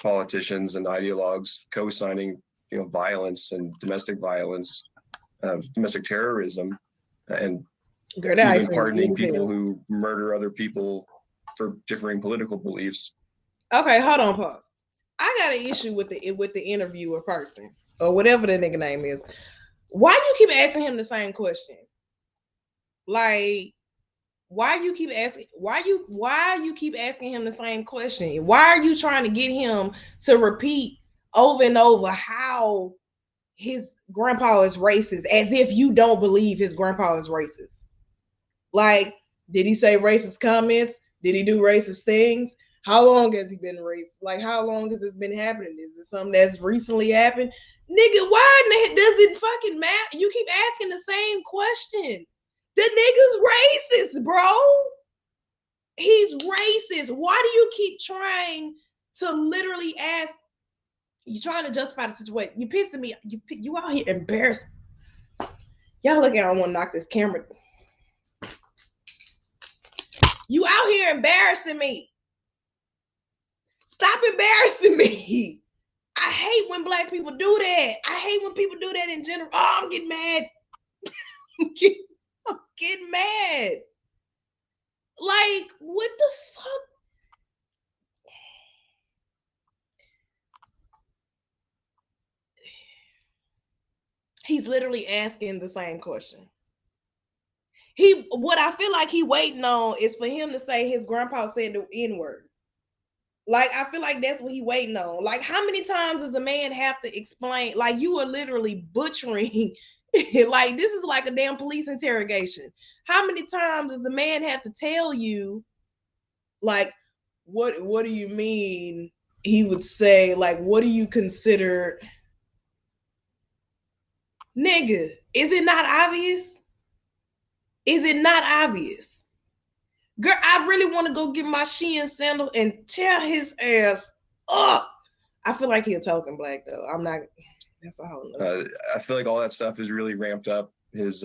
politicians and ideologues co-signing, violence and domestic violence, domestic terrorism, and even pardoning people who murder other people for differing political beliefs.
Okay, hold on, pause. I got an issue with the interviewer person or whatever the nigga name is. Why you keep asking him the same question? Like, why you keep asking him the same question? Why are you trying to get him to repeat over and over how his grandpa is racist, as if you don't believe his grandpa is racist? Like, did he say racist comments? Did he do racist things? How long has he been racist? Like, how long has this been happening? Is it something that's recently happened? Nigga, why does it fucking matter? You keep asking the same question. The nigga's racist, bro. He's racist. Why do you keep trying to literally ask? You're trying to justify the situation. You pissing me. You out here embarrassed. Y'all look at I want to knock this camera. You out here embarrassing me. Stop embarrassing me. I hate when black people do that. I hate when people do that in general. Oh, I'm getting mad. I'm getting mad. Like, what the fuck? He's literally asking the same question. What I feel like he waiting on is for him to say his grandpa said the N-word. Like, I feel like that's what he waiting on. Like, how many times does a man have to explain? Like, you are literally butchering. Like, this is like a damn police interrogation. How many times does the man have to tell you, like, what do you mean? He would say, like, what do you consider? Nigga, is it not obvious? Is it not obvious? Girl, I really want to go get my Shein sandal and tear his ass up. I feel like he's a token black, though. I'm not. That's a whole nother.
I feel like all that stuff has really ramped up his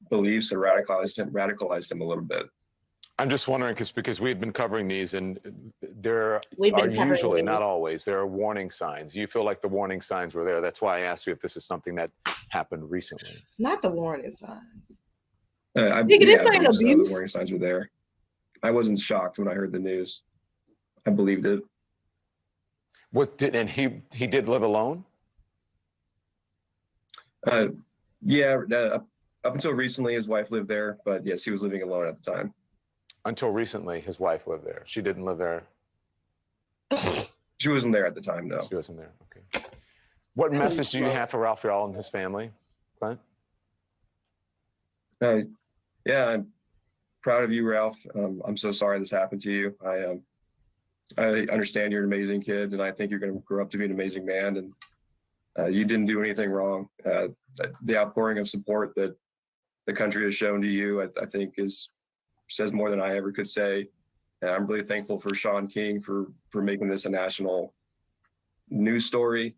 beliefs and radicalized him a little bit.
I'm just wondering because we had been covering these, and there are usually, not always, there are warning signs. You feel like the warning signs were there. That's why I asked you if this is something that happened recently.
Not the warning signs.
This ain't abuse. The warning signs were there. I wasn't shocked when I heard the news. I believed it.
And he did live alone?
Yeah, up until recently, his wife lived there, but yes, he was living alone at the time.
Until recently, his wife lived there. She didn't live there.
She wasn't there at the time, no.
She wasn't there. Okay. What message do you have for Ralph Yarl and his family, Clint?
Yeah, I'm proud of you, Ralph. I'm so sorry this happened to you. I understand you're an amazing kid, and I think you're going to grow up to be an amazing man. And you didn't do anything wrong. The outpouring of support that the country has shown to you, I think, says more than I ever could say. And I'm really thankful for Sean King for making this a national news story,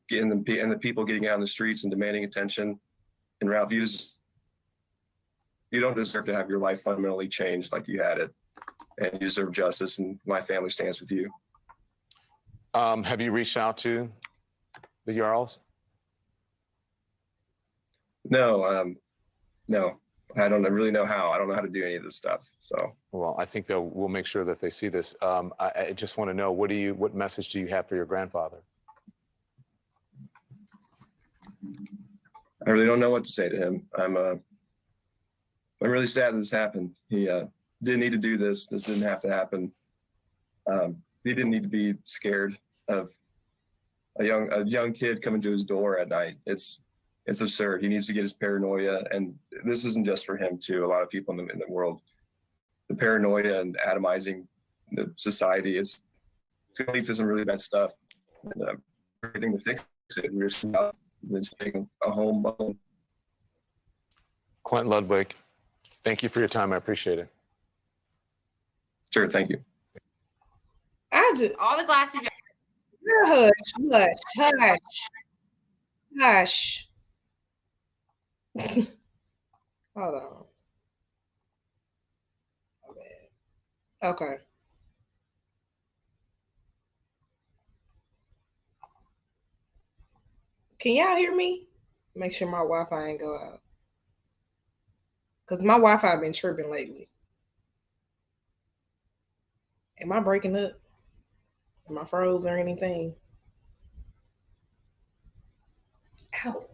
getting the people getting out in the streets and demanding attention. And Ralph, you don't deserve to have your life fundamentally changed like you had it, and you deserve justice. And my family stands with you.
Have you reached out to the Yarls?
No, no. I don't really know how. I don't know how to do any of this stuff. So,
well, I think we'll make sure that they see this. I just want to know, what message do you have for your grandfather?
I really don't know what to say to him. I'm really sad that this happened. He didn't need to do this. This didn't have to happen. He didn't need to be scared of a young kid coming to his door at night. It's absurd. He needs to get his paranoia, and this isn't just for him too. A lot of people in the world, the paranoia and atomizing the society is going to lead to some really bad stuff. And, everything to fix it, we're just about staying a home alone.
Clint Ludwig, thank you for your time. I appreciate it.
Sure, thank you.
I just
All the glasses.
Hush. Hold on. Okay. Can y'all hear me? Make sure my Wi-Fi ain't go out. Because my Wi-Fi been tripping lately. Am I breaking up? Am I froze or anything? Ow.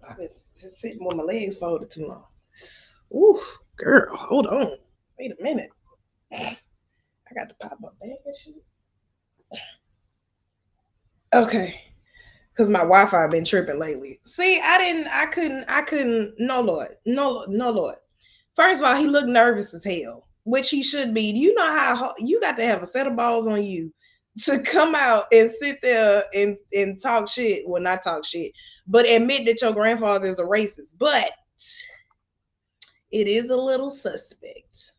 I've been sitting with my legs folded too long. Ooh, girl, hold on. Wait a minute. I got to pop my bag and shit. Okay. Because my Wi-Fi been tripping lately. See, I couldn't, no Lord. First of all, he looked nervous as hell, which he should be. Do you know how you got to have a set of balls on you to come out and sit there and talk shit? Well, not talk shit, but admit that your grandfather is a racist. But it is a little suspect.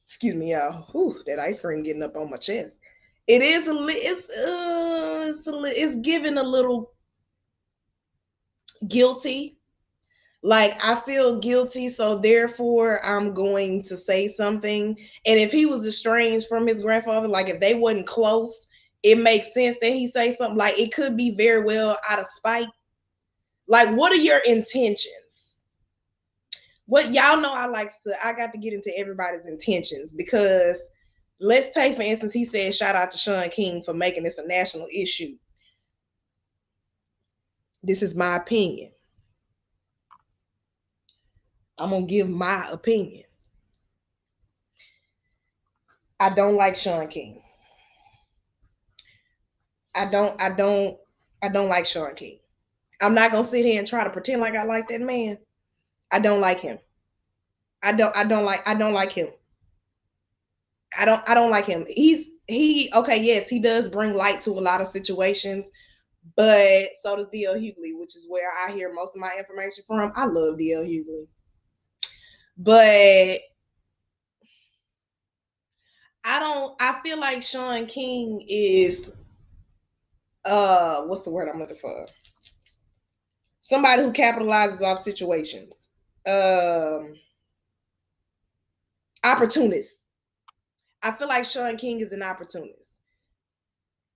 Excuse me, y'all. Whew, that ice cream getting up on my chest. It is it's giving a little guilty. Like, I feel guilty, so therefore I'm going to say something. And if he was estranged from his grandfather, like if they wasn't close, it makes sense that he say something. Like, it could be very well out of spite. Like, what are your intentions? What y'all know, I got to get into everybody's intentions, because let's take, for instance, he said shout out to Sean King for making this a national issue. This is my opinion. I'm gonna give my opinion. I don't like Sean King. I don't like Sean King. I'm not gonna sit here and try to pretend like I like that man. I don't like him. I don't like him. I don't like him. Okay, yes, he does bring light to a lot of situations, but so does D.L. Hughley, which is where I hear most of my information from. I love D.L. Hughley. But I feel like Sean King is what's the word I'm looking for? Somebody who capitalizes off situations. Opportunist. I feel like Sean King is an opportunist.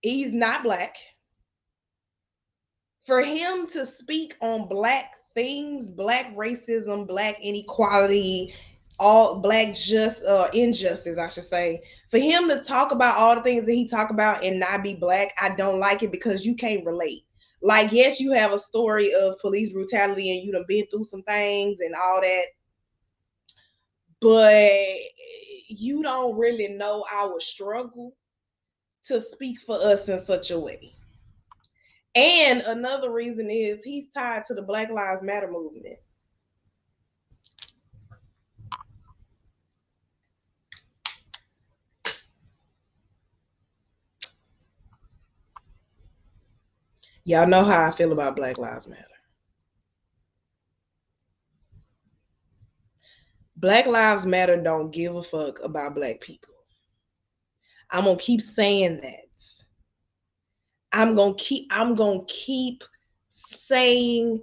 He's not Black. For him to speak on Black things, Black racism, Black inequality, all Black injustice, I should say, for him to talk about all the things that he talk about and not be Black, I don't like it, because you can't relate. Like, yes, you have a story of police brutality and you done been through some things and all that, but you don't really know our struggle to speak for us in such a way. And another reason is he's tied to the Black Lives Matter movement. Y'all know how I feel about Black Lives Matter. Black Lives Matter don't give a fuck about Black people. I'm gonna keep saying that. I'm gonna keep saying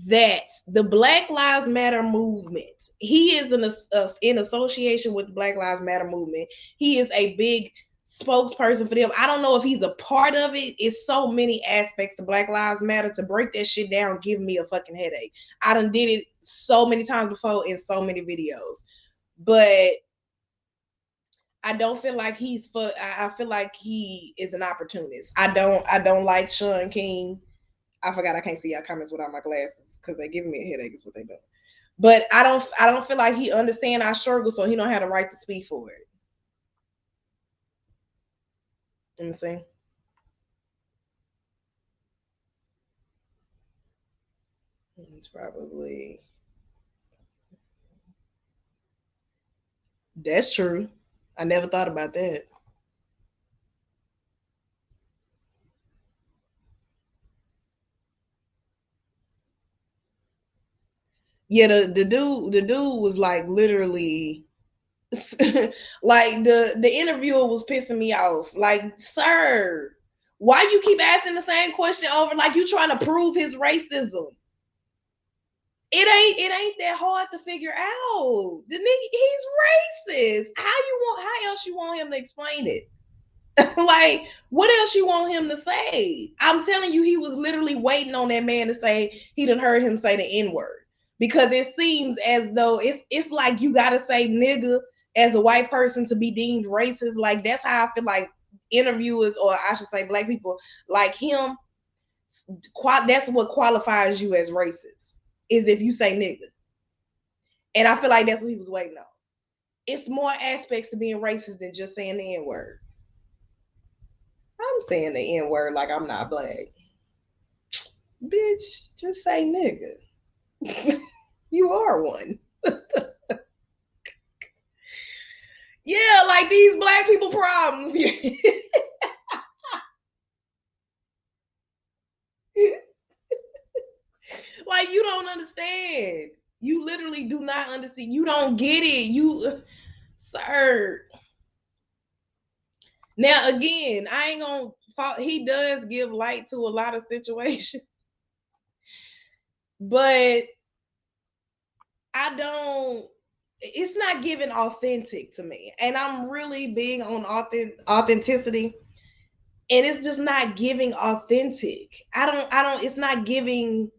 that the Black Lives Matter movement, he is in association with the Black Lives Matter movement. He is a big spokesperson for them. I don't know if he's a part of it. It's so many aspects to Black Lives Matter. To break that shit down give me a fucking headache. I done did it so many times before in so many videos, but I don't feel like I feel like he is an opportunist. I don't like Sean King. I forgot I can't see y'all comments without my glasses because they're giving me a headache is what they do. But I don't feel like he understands our struggle, so he don't have the right to speak for it. Let me see. It's probably. That's true. I never thought about that. Yeah, the dude was like literally like the interviewer was pissing me off. Like, sir, why you keep asking the same question over? Like you trying to prove his racism. It ain't that hard to figure out. The nigga, he's racist. How else you want him to explain it? Like, what else you want him to say? I'm telling you, he was literally waiting on that man to say he done heard him say the N-word. Because it seems as though it's like you gotta say nigga as a white person to be deemed racist. Like that's how I feel like interviewers, or I should say black people like him, that's what qualifies you as racist, is if you say nigga. And I feel like that's what he was waiting on. It's more aspects to being racist than just saying the N-word. I'm saying the N-word like I'm not black. Bitch, just say nigga. You are one. Yeah, like these black people problems. Like you don't understand. You literally do not understand. You don't get it. You, sir. Now again, I ain't gonna fault. He does give light to a lot of situations, but I don't. It's not giving authentic to me, and I'm really big on authenticity, and it's just not giving authentic. I don't. It's not giving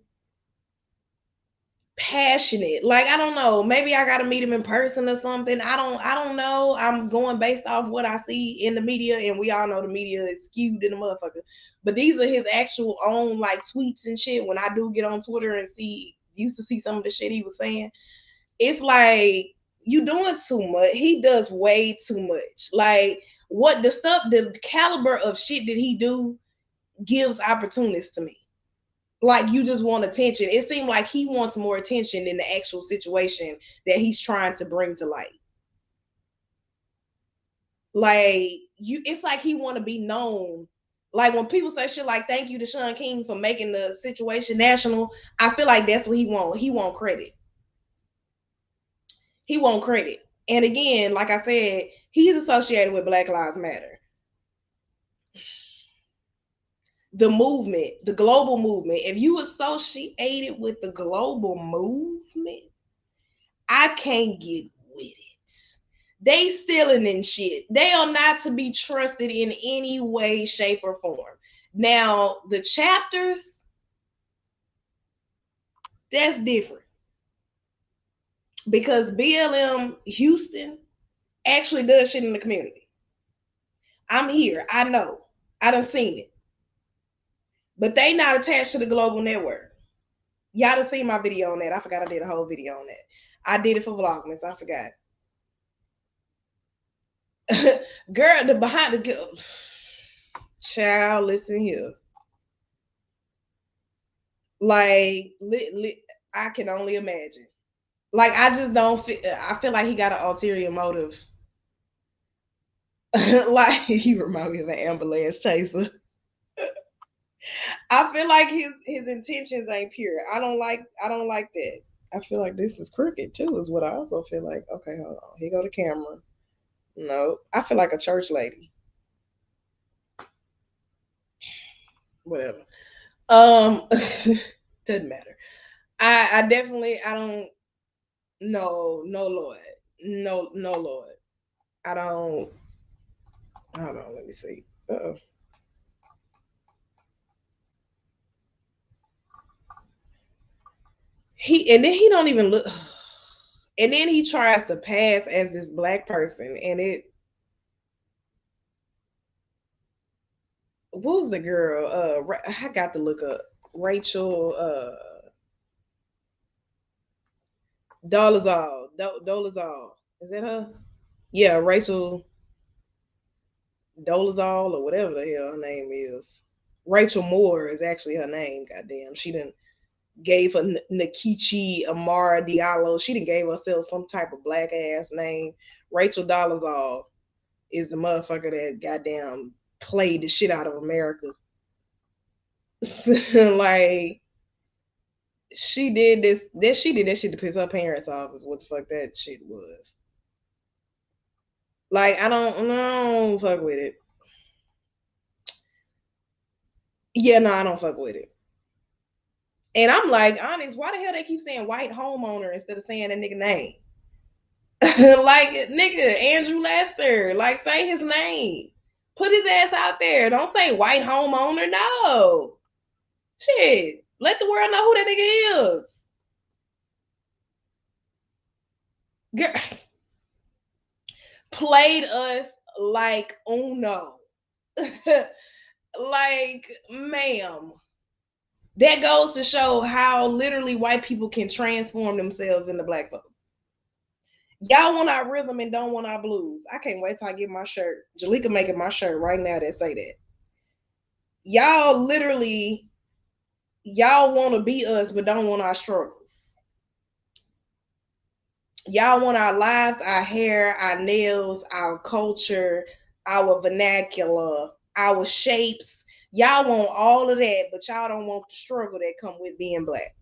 passionate. Like I don't know. Maybe I got to meet him in person or something. I don't know. I'm going based off what I see in the media, and we all know the media is skewed in the motherfucker. But these are his actual own like tweets and shit. When I do get on Twitter and used to see some of the shit he was saying, it's like you doing too much. He does way too much. Like what the caliber of shit that he do gives opportunities to me. Like you just want attention. It seemed like he wants more attention than the actual situation that he's trying to bring to light. Like it's like he want to be known. Like when people say shit like "Thank you to Sean King for making the situation national," I feel like that's what he want. He want credit. He want credit. And again, like I said, he's associated with Black Lives Matter. The movement, the global movement. If you associated with the global movement, I can't get with it. They stealing and shit. They are not to be trusted in any way, shape, or form. Now, the chapters, that's different. Because BLM Houston actually does shit in the community. I'm here. I know. I done seen it. But they not attached to the global network. Y'all done seen my video on that. I forgot I did a whole video on that. I did it for Vlogmas. I forgot. Girl, the behind the girl. Child, listen here. Like, I can only imagine. Like, I just don't feel. I feel like he got an ulterior motive. Like, he remind me of an ambulance chaser. I feel like his intentions ain't pure. I don't like that. I feel like this is crooked too, is what I also feel like. Okay, hold on. Here go the camera. No, I feel like a church lady. Whatever. Doesn't matter. I definitely I don't. No, Lord. No, Lord. I don't. Hold on, let me see. Uh-oh. And then he don't even look. And then he tries to pass as this black person, and what was the girl? I got to look up Rachel. Dolezal. Dolezal. Is that her? Yeah, Rachel Dolezal or whatever the hell her name is. Rachel Moore is actually her name. Goddamn, she didn't. gave her Nikichi Amara Diallo. She done gave herself some type of black ass name. Rachel Dolezal is the motherfucker that goddamn played the shit out of America. Like, she did this. She did that shit to piss her parents off. Is what the fuck that shit was. Like, I don't fuck with it. Yeah, no, I don't fuck with it. And I'm like, honest, why the hell they keep saying white homeowner instead of saying that nigga name? Like, nigga, Andrew Lester, like, say his name. Put his ass out there. Don't say white homeowner. No. Shit. Let the world know who that nigga is. Girl. Played us like Uno. Like, ma'am. That goes to show how literally white people can transform themselves into black folk. Y'all want our rhythm and don't want our blues. I can't wait till I get my shirt. Jalika making my shirt right now that say that. Y'all literally, y'all want to be us but don't want our struggles. Y'all want our lives, our hair, our nails, our culture, our vernacular, our shapes. Y'all want all of that, but y'all don't want the struggle that come with being black.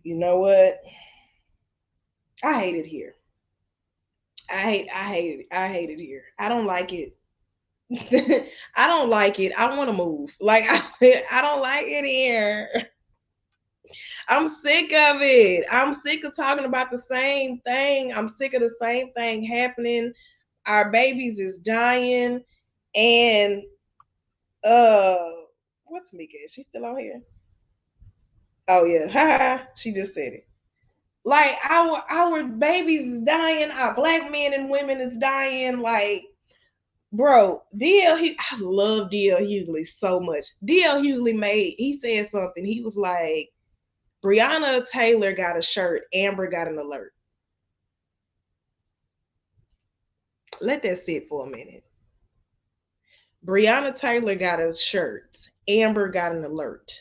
You know what? I hate it here. I hate it here. I don't like it. I don't like it. I want to move. Like, I don't like it here. I'm sick of it. I'm sick of talking about the same thing. I'm sick of the same thing happening. Our babies is dying. And what's Mika? Is she still on here? Oh yeah. She just said it. Like, our babies is dying, our black men and women is dying. Like, bro, I love D.L. Hughley so much. D.L. Hughley he said something. He was like, Breonna Taylor got a shirt, Amber got an alert. Let that sit for a minute. Breonna Taylor got a shirt, Amber got an alert.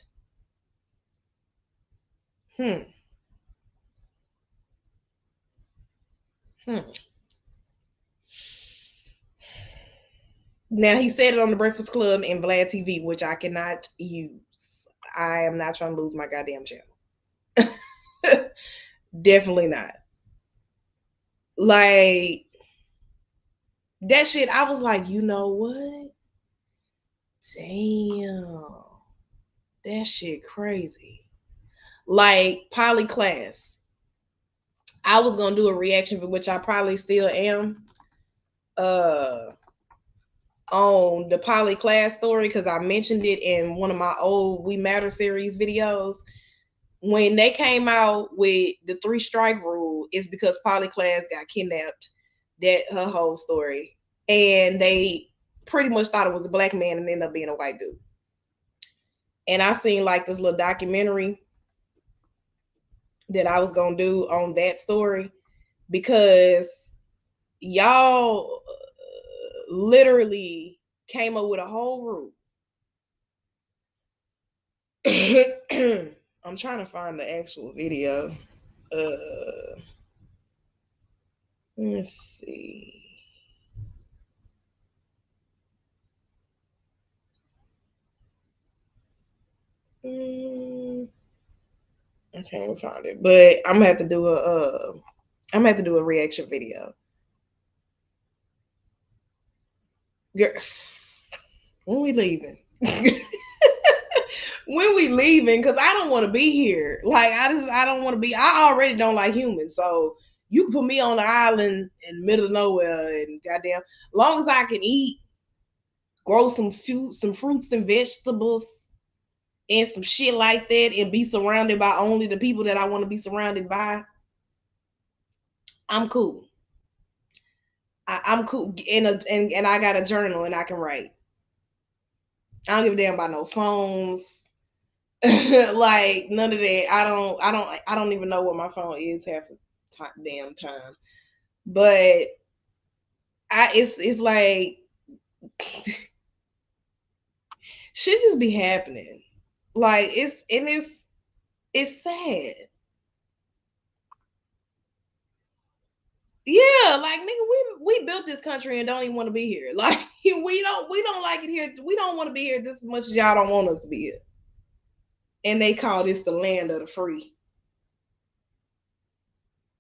Now, he said it on the Breakfast Club and Vlad TV, which I cannot use. I am not trying to lose my goddamn channel. Definitely not. Like, that shit, I was like, you know what? Damn. That shit crazy. Like, Polyclass. I was going to do a reaction, for which I probably still am, on the Polyclass story, because I mentioned it in one of my old We Matter series videos. When they came out with the 3-strike rule, it's because Polyclass got kidnapped. That her whole story. And they pretty much thought it was a black man and ended up being a white dude. And I seen like this little documentary that I was going to do on that story, because y'all literally came up with a whole rule. I'm trying to find the actual video. Let's see. I can't find it, but I'm gonna have to do a reaction video. Girl, when we leaving? When we leaving? Because I don't want to be here. Like, I don't want to be. I already don't like humans, so you can put me on an island in the middle of nowhere, and goddamn, long as I can eat, grow some fruits and vegetables, and some shit like that, and be surrounded by only the people that I want to be surrounded by, I'm cool. I'm cool, and I got a journal and I can write. I don't give a damn about no phones. Like, none of that. I don't even know what my phone is half the damn time. But it's like, Shit just be happening. Like it's sad. Yeah, like nigga, we built this country and don't even want to be here. Like we don't like it here. We don't want to be here just as much as y'all don't want us to be here. And they call this the land of the free.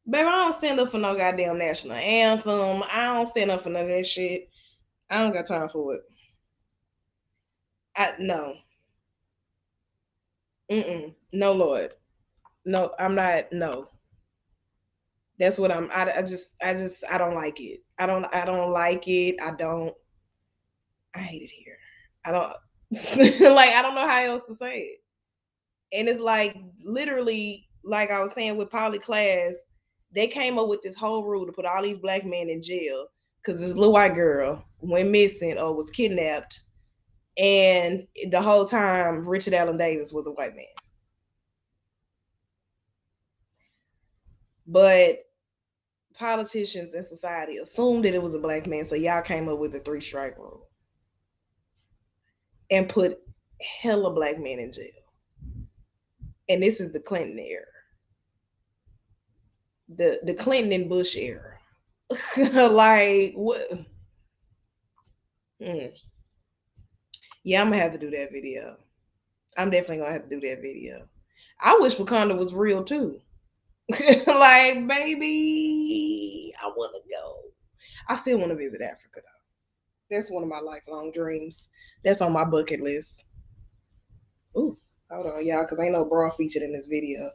Baby, I don't stand up for no goddamn national anthem. I don't stand up for none of that shit. I don't got time for it. No. No, Lord. No, I'm not. No. That's what I'm. I don't like it. I don't like it. I hate it here. I don't like. I don't know how else to say it. And it's like literally, like I was saying with poly class, they came up with this whole rule to put all these black men in jail because this little white girl went missing or was kidnapped, and the whole time Richard Allen Davis was a white man. But politicians and society assumed that it was a black man, so y'all came up with the 3-strike rule and put hella black men in jail. And this is the Clinton era, the Clinton and Bush era. Like what? Yeah, I'm gonna have to do that video. I'm definitely gonna have to do that video. I wish Wakanda was real too. Like, baby, I want to go. I still want to visit Africa though. That's one of my lifelong dreams. That's on my bucket list. Ooh, hold on, y'all, because ain't no bra featured in this video.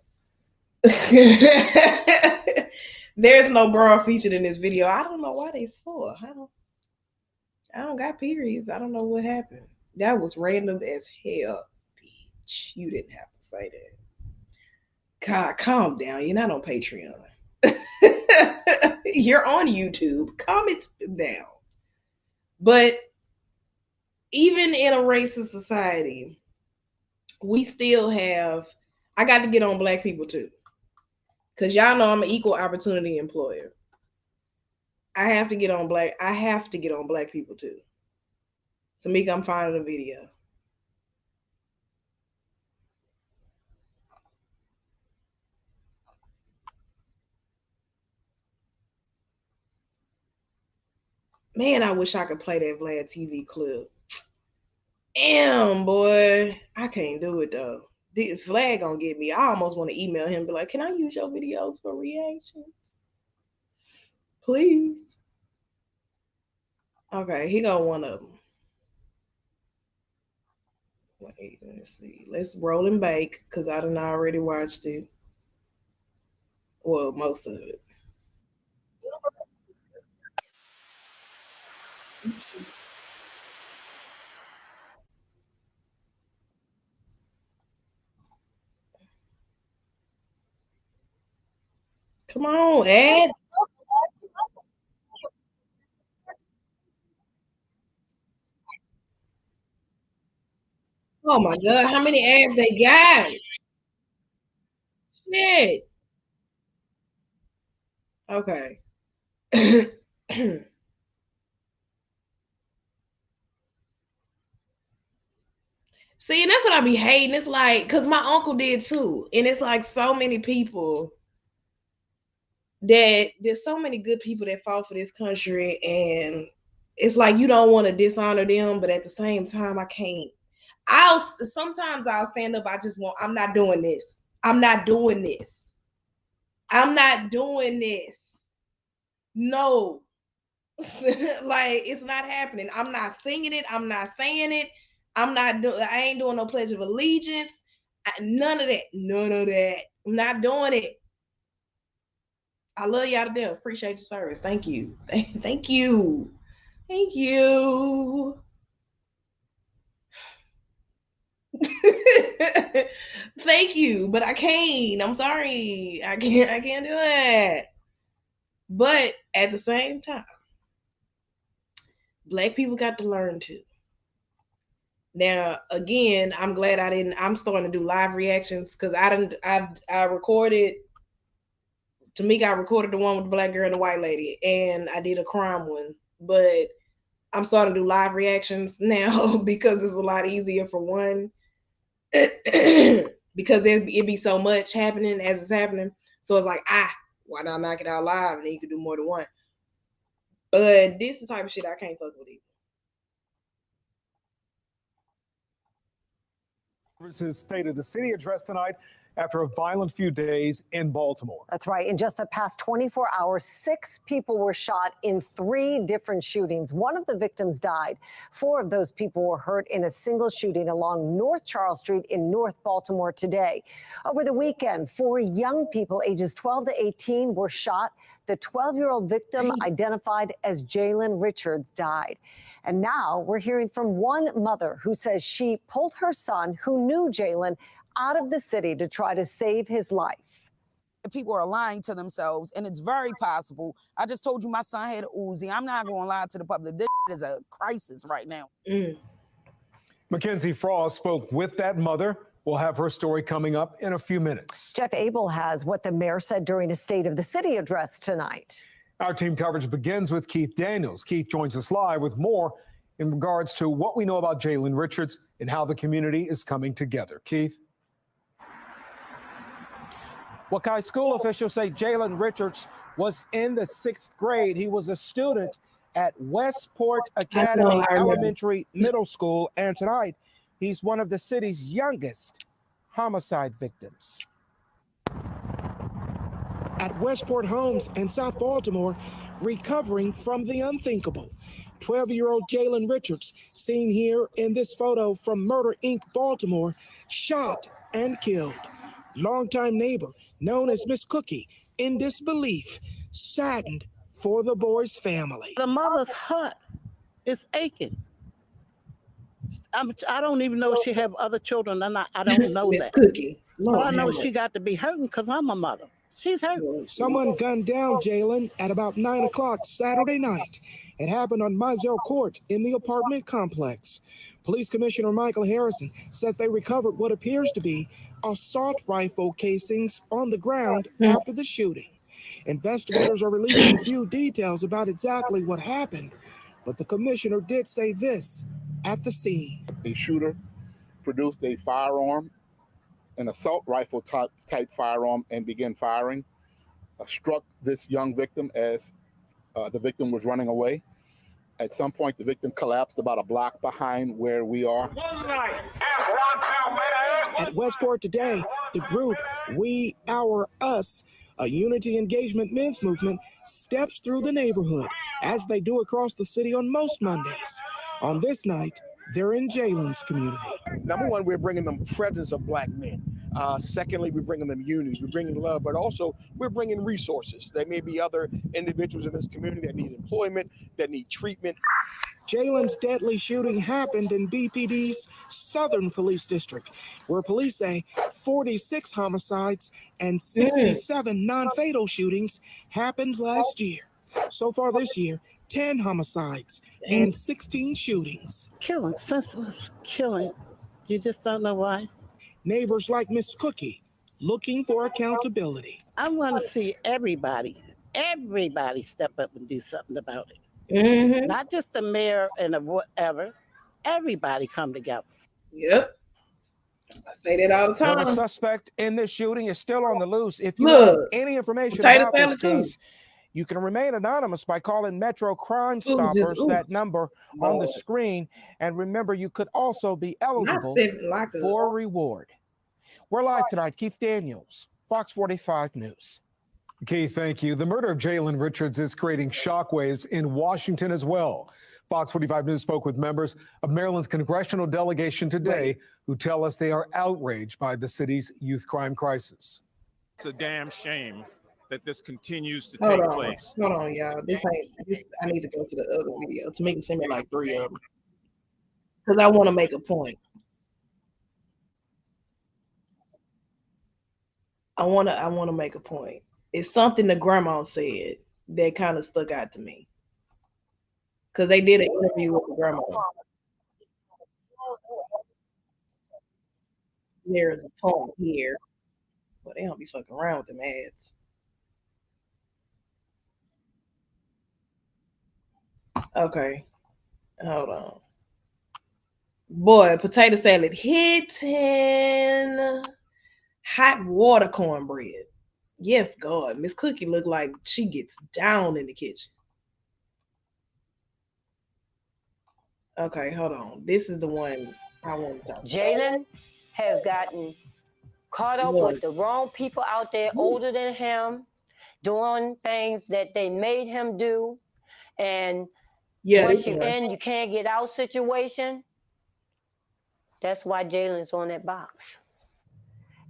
There's no bra featured in this video. I don't know why they saw. I don't got periods. I don't know what happened. That was random as hell, bitch. You didn't have to say that. God, calm down. You're not on Patreon. You're on YouTube. Calm it down. But even in a racist society, we still have. I got to get on black people too, because y'all know I'm an equal opportunity employer. I have to get on black people too. Tamika, I'm finding a video. Man, I wish I could play that Vlad TV clip. Damn, boy. I can't do it though. Vlad gonna get me. I almost want to email him and be like, can I use your videos for reactions? Please. Okay, he got one of them. Wait, let's see. Let's roll and bake because I done already watched it. Well, most of it. Come on, Ed. Oh my God, how many ads they got? Shit. Okay. See, and that's what I be hating. It's like, because my uncle did too. And it's like so many people that there's so many good people that fought for this country. And it's like you don't want to dishonor them, but at the same time, I can't. Sometimes I'll stand up. I'm not doing this. I'm not doing this. I'm not doing this. No. Like it's not happening. I'm not singing it. I'm not saying it. I ain't doing no pledge of allegiance. None of that. None of that. I'm not doing it. I love y'all to death. Appreciate your service. Thank you. Thank you. Thank you. Thank you, but I can't. I'm sorry. I can't do it. But at the same time, black people got to learn too. Now, again, I'm glad I'm starting to do live reactions because I recorded. Tamika, I recorded the one with the black girl and the white lady, and I did a crime one. But I'm starting to do live reactions now because it's a lot easier for one. Because it be so much happening as it's happening. So it's like, why not knock it out live and then you can do more than one? But this is the type of shit I can't fuck with either.
His State of the City address tonight after a violent few days in Baltimore.
That's right. In just the past 24 hours, 6 people were shot in 3 different shootings. One of the victims died. 4 of those people were hurt in a single shooting along North Charles Street in North Baltimore today. Over the weekend, 4 young people ages 12 to 18 were shot. The 12-year-old victim, identified as Jalen Richards, died. And now we're hearing from one mother who says she pulled her son, who knew Jalen, out of the city to try to save his life.
People are lying to themselves, and it's very possible. I just told you my son had an Uzi. I'm not going to lie to the public. This is a crisis right now.
Mackenzie Frost spoke with that mother. We'll have her story coming up in a few minutes.
Jeff Abel has what the mayor said during his State of the City address tonight.
Our team coverage begins with Keith Daniels. Keith joins us live with more in regards to what we know about Jalen Richards and how the community is coming together. Keith?
Well, Kai, school officials say Jalen Richards was in the 6th grade. He was a student at Westport Academy Elementary Middle School, and tonight he's one of the city's youngest homicide victims.
At Westport Homes in South Baltimore, recovering from the unthinkable. 12-year-old Jalen Richards, seen here in this photo from Murder Inc. Baltimore, shot and killed. Longtime neighbor, known as Miss Cookie, in disbelief, saddened for the boy's family.
The mother's heart is aching. I don't even know if she have other children or not. I don't know
Miss
that.
Cookie.
But I know she got to be hurting because I'm a mother. She's hurting.
Someone gunned down Jalen at about 9 o'clock Saturday night. It happened on Mizell Court in the apartment complex. Police Commissioner Michael Harrison says they recovered what appears to be assault rifle casings on the ground after the shooting. Investigators are releasing few details about exactly what happened, but the commissioner did say this at the scene.
A shooter produced a firearm, an assault rifle type firearm, and began firing, struck this young victim as the victim was running away. At some point, the victim collapsed about a block behind where we are.
At Westport today, the group We, Our, Us, a unity engagement men's movement, steps through the neighborhood as they do across the city on most Mondays. On this night, they're in Jalen's community.
Number one, we're bringing them presence of Black men. Secondly, we're bringing them unity, we're bringing love, but also we're bringing resources. There may be other individuals in this community that need employment, that need treatment.
Jalen's deadly shooting happened in BPD's Southern Police District, where police say 46 homicides and 67 non-fatal shootings happened last year. So far this year, 10 homicides and 16 shootings.
Killing, senseless killing. You just don't know why.
Neighbors like Miss Cookie looking for accountability.
I want to see everybody step up and do something about it. Not just the mayor and the whatever. Everybody come together.
Yep. I say that all the time.
Well, the suspect in this shooting is still on the loose. If you have any information about this case, you can remain anonymous by calling Metro Crime Stoppers, that number on the screen. And remember, you could also be eligible for a reward. We're live tonight. Keith Daniels, Fox 45 News.
Keith, thank you. The murder of Jalen Richards is creating shockwaves in Washington as well. Fox 45 News spoke with members of Maryland's congressional delegation today who tell us they are outraged by the city's youth crime crisis.
It's a damn shame that this continues to take place.
Hold on, y'all. This. I need to go to the other video to make it seem like 3 of them, because I want to make a point. I want to make a point. It's something the grandma said that kind of stuck out to me, because they did an interview with the grandma. There is a point here, but they don't be fucking around with them ads. Okay. Hold on. Boy, potato salad hitting. Hot water cornbread. Yes, God. Miss Cookie look like she gets down in the kitchen. Okay, hold on. This is the one I want to talk about.
Jalen has gotten caught up with the wrong people out there older than him, doing things that they made him do. And once you in, you can't get out situation. That's why Jalen's on that box.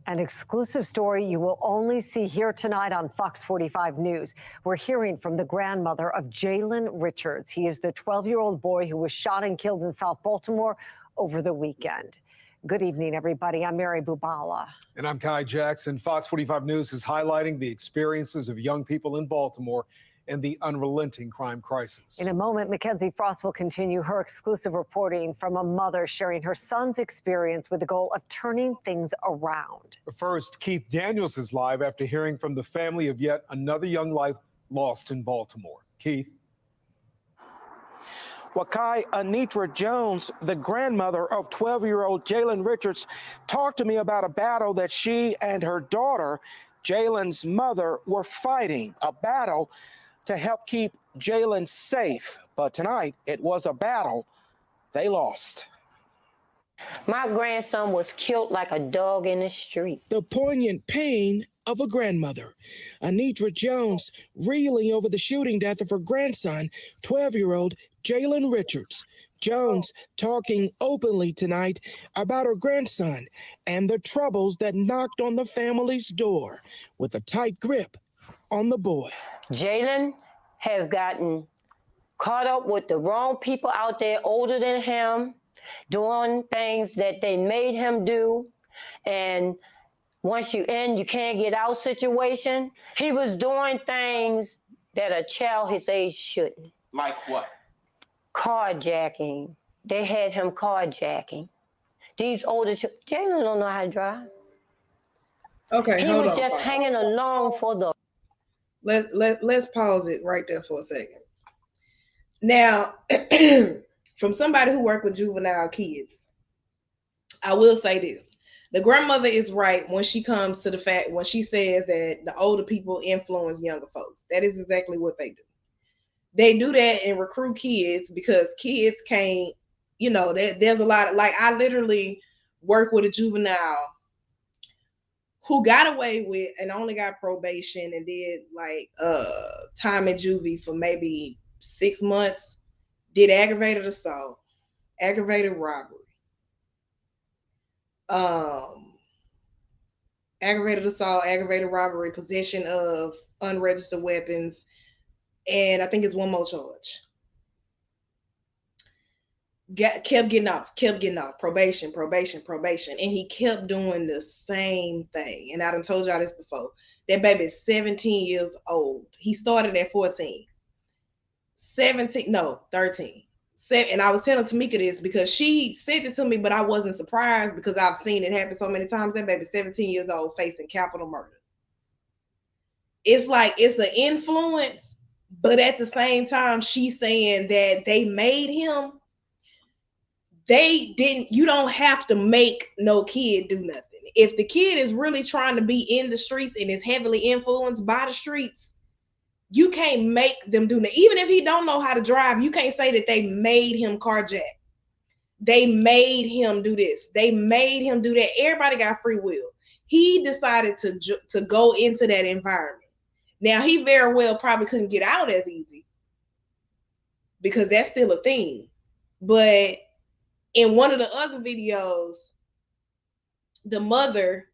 An exclusive story you will only see here tonight on Fox 45 News. We're hearing from the grandmother of Jalen Richards. He is the 12-year-old boy who was shot and killed in South Baltimore over the weekend. Good evening, everybody. I'm Mary Bubala.
And I'm Kai Jackson. Fox 45 News is highlighting the experiences of young people in Baltimore and the unrelenting crime crisis.
In a moment, Mackenzie Frost will continue her exclusive reporting from a mother sharing her son's experience with the goal of turning things around.
But first, Keith Daniels is live after hearing from the family of yet another young life lost in Baltimore. Keith.
Well, Kai, Anitra Jones, the grandmother of 12-year-old Jalen Richards, talked to me about a battle that she and her daughter, Jalen's mother, were fighting, a battle to help keep Jalen safe. But tonight, it was a battle they lost.
My grandson was killed like a dog in the street.
The poignant pain of a grandmother. Anitra Jones reeling over the shooting death of her grandson, 12-year-old Jalen Richards. Jones talking openly tonight about her grandson and the troubles that knocked on the family's door with a tight grip on the boy.
Jalen has gotten caught up with the wrong people out there older than him, doing things that they made him do. And once you in, you can't get out situation. He was doing things that a child his age shouldn't.
Like what?
Carjacking. They had him carjacking. These older Jalen don't know how to drive.
Okay,
he
hold
was
on.
just hanging along for the.
Let's pause it right there for a second. Now, from somebody who worked with juvenile kids, I will say this. The grandmother is right when she comes to the fact, when she says that the older people influence younger folks. That is exactly what they do. They do that and recruit kids because kids can't, there's a lot of, like, I literally work with a juvenile who got away with and only got probation and did like time in juvie for maybe 6 months, did aggravated assault, aggravated robbery, aggravated assault, aggravated robbery, possession of unregistered weapons, and I think it's one more charge. Kept getting off, probation, and he kept doing the same thing. And I done told y'all this before. That baby is 17 years old. He started at 14. 13. And I was telling Tamika this because she said it to me, but I wasn't surprised because I've seen it happen so many times. That baby 17 years old facing capital murder. It's like it's the influence, but at the same time, she's saying that they made him. They didn't, you don't have to make no kid do nothing. If the kid is really trying to be in the streets and is heavily influenced by the streets, you can't make them do nothing. Even if he don't know how to drive, you can't say that they made him carjack. They made him do this. They made him do that. Everybody got free will. He decided to go into that environment. Now, he very well probably couldn't get out as easy because that's still a thing. But in one of the other videos, the mother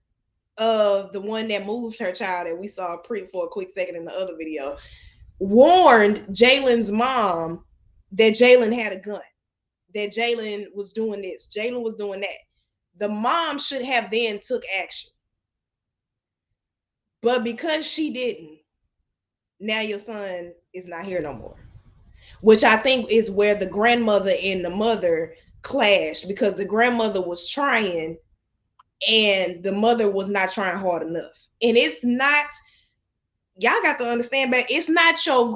of the one that moved her child that we saw for a quick second in the other video warned Jalen's mom that Jalen had a gun, that Jalen was doing this, Jalen was doing that. The mom should have then took action. But because she didn't, now your son is not here no more. Which I think is where the grandmother and the mother clashed, because the grandmother was trying and the mother was not trying hard enough. And it's not, y'all got to understand back, it's not your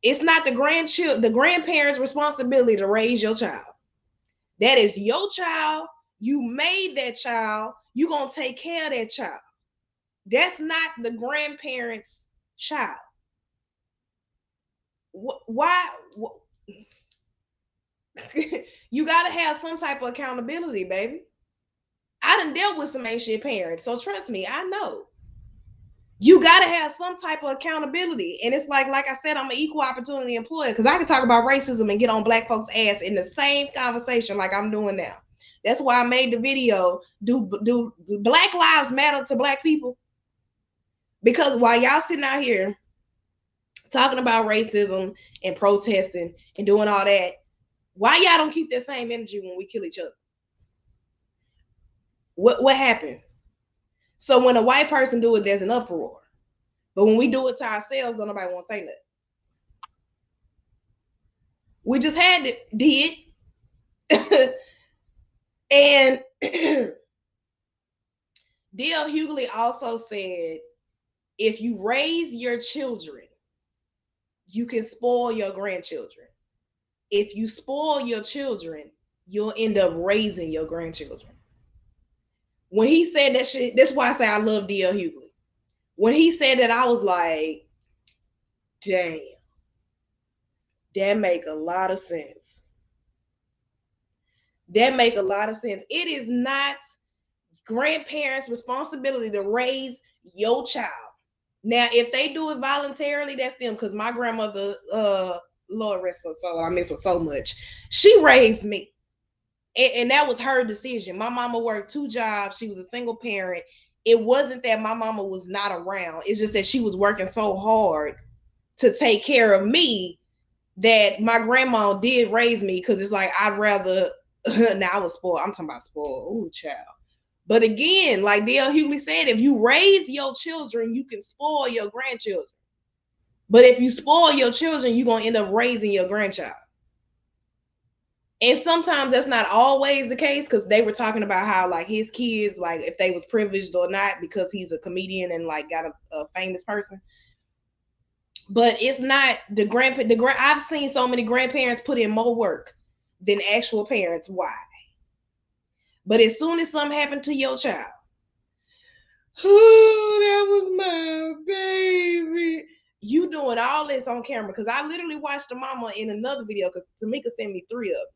It's not the grandparents' responsibility to raise your child. That is your child. You made that child. You're going to take care of that child. That's not the grandparents' child. Why? You got to have some type of accountability, baby. I done dealt with some ain't shit parents, so trust me, I know. You got to have some type of accountability. And it's like I said, I'm an equal opportunity employer because I can talk about racism and get on black folks' ass in the same conversation like I'm doing now. That's why I made the video, do Black Lives Matter to black people? Because while y'all sitting out here talking about racism and protesting and doing all that, why y'all don't keep that same energy when we kill each other? What happened? So when a white person do it, there's an uproar. But when we do it to ourselves, don't nobody want to say nothing. We just did. And D.L. Hughley also said, if you raise your children, you can spoil your grandchildren. If you spoil your children, you'll end up raising your grandchildren. When he said that shit, that's why I say I love D.L. Hughley. When he said that, I was like, damn, that make a lot of sense. That make a lot of sense. It is not grandparents' responsibility to raise your child. Now, if they do it voluntarily, that's them. Because my grandmother, Lord rest her soul, I miss her so much. She raised me. And that was her decision. My mama worked 2 jobs. She was a single parent. It wasn't that my mama was not around. It's just that she was working so hard to take care of me that my grandma did raise me, because it's like I'd rather now I was spoiled. I'm talking about spoiled. Ooh, child. But again, like D.L. Hughley said, if you raise your children, you can spoil your grandchildren. But if you spoil your children, you're going to end up raising your grandchild. And sometimes that's not always the case, because they were talking about how like his kids, like if they was privileged or not, because he's a comedian and like got a famous person. But it's not I've seen so many grandparents put in more work than actual parents. Why? But as soon as something happened to your child, oh, that was my baby. You doing all this on camera, because I literally watched the mama in another video, because Tamika sent me 3 of them.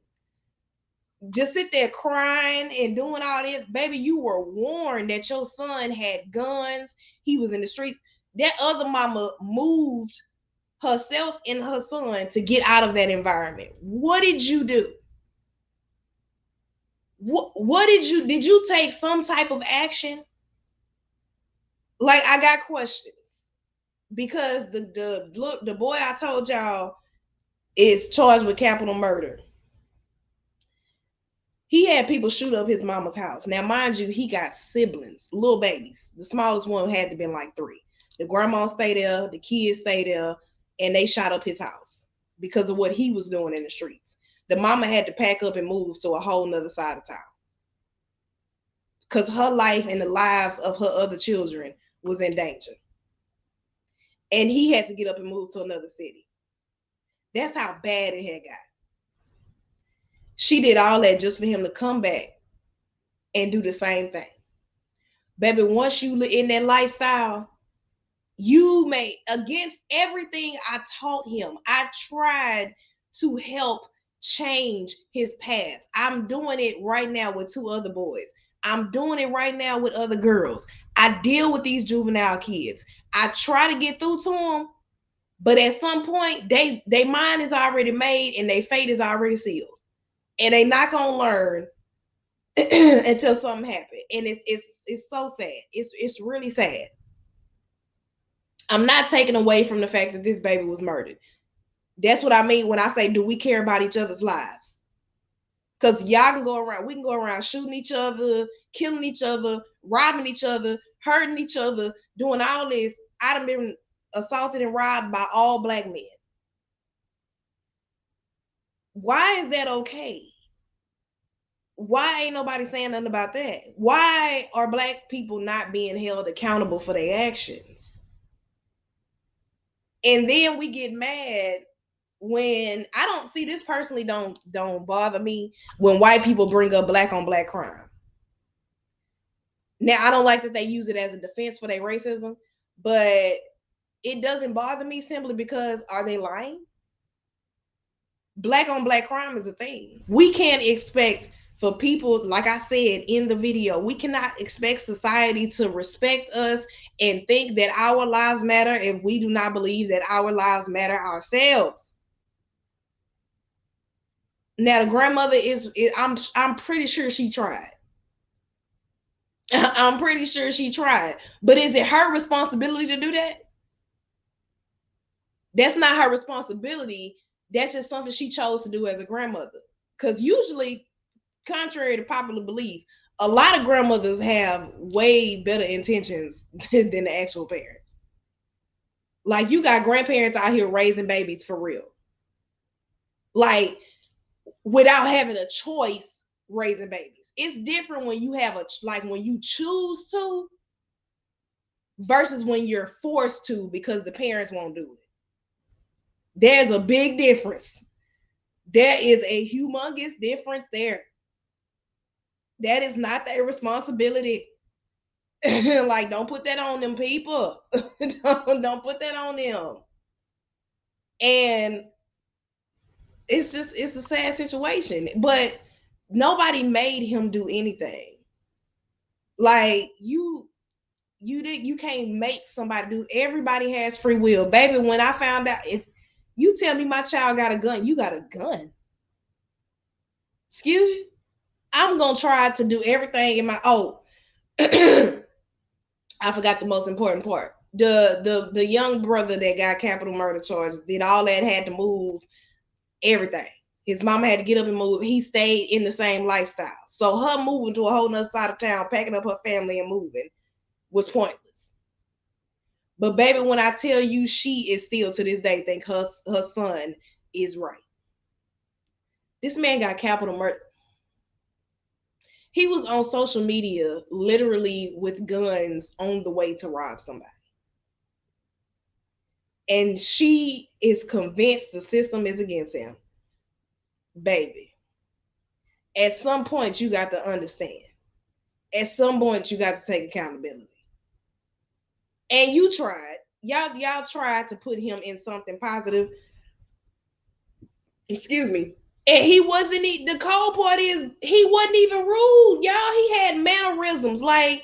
Just sit there crying and doing all this. Baby, you were warned that your son had guns. He was in the streets. That other mama moved herself and her son to get out of that environment. What did you do? What did you take some type of action? Like, I got questions, because the boy I told y'all is charged with capital murder. He had people shoot up his mama's house. Now, mind you, he got siblings, little babies. The smallest one had to been like 3. The grandma stayed there, the kids stayed there, and they shot up his house because of what he was doing in the streets. The mama had to pack up and move to a whole nother side of town, because her life and the lives of her other children was in danger. And he had to get up and move to another city. That's how bad it had got. She did all that just for him to come back and do the same thing. Baby, once you in that lifestyle, you may, against everything I taught him, I tried to help change his path. I'm doing it right now with 2 other boys. I'm doing it right now with other girls. I deal with these juvenile kids. I try to get through to them, but at some point, they mind is already made and their fate is already sealed. And they not gonna learn until something happens. And it's so sad. It's really sad. I'm not taking away from the fact that this baby was murdered. That's what I mean when I say, do we care about each other's lives? Because y'all can we can go around shooting each other, killing each other, robbing each other, hurting each other, doing all this. I'd have been assaulted and robbed by all black men. Why is that okay? Why ain't nobody saying nothing about that? Why are black people not being held accountable for their actions? And then we get mad when I don't see this personally, don't bother me when white people bring up black on black crime. Now, I don't like that they use it as a defense for their racism, but it doesn't bother me simply because, are they lying? Black on black crime is a thing. We can't expect for people, like I said in the video, we cannot expect society to respect us and think that our lives matter if we do not believe that our lives matter ourselves. Now, the grandmother I'm pretty sure she tried. I'm pretty sure she tried. But is it her responsibility to do that? That's not her responsibility. That's just something she chose to do as a grandmother. Because usually, contrary to popular belief, a lot of grandmothers have way better intentions than the actual parents. Like, you got grandparents out here raising babies for real. Like, without having a choice, raising babies. It's different when you have when you choose to versus when you're forced to because the parents won't do it. There's a big difference. There is a humongous difference there. That is not their responsibility. Like, don't put that on them people. Don't put that on them. And it's a sad situation. But nobody made him do anything. Like, you can't make somebody do. Everybody has free will. Baby, when I found out, if you tell me my child got a gun, you got a gun. Excuse you? I'm gonna try to do everything in my I forgot the most important part. The young brother that got capital murder charges did all that, had to move everything. His mama had to get up and move. He stayed in the same lifestyle. So her moving to a whole nother side of town, packing up her family and moving was pointless. But baby, when I tell you, she is still to this day think her son is right. This man got capital murder. He was on social media literally with guns on the way to rob somebody. And she is convinced the system is against him. Baby, at some point you got to understand. At some point you got to take accountability. And you tried. Y'all tried to put him in something positive. Excuse me. And he wasn't, the cold part is, he wasn't even rude, y'all. He had mannerisms. Like,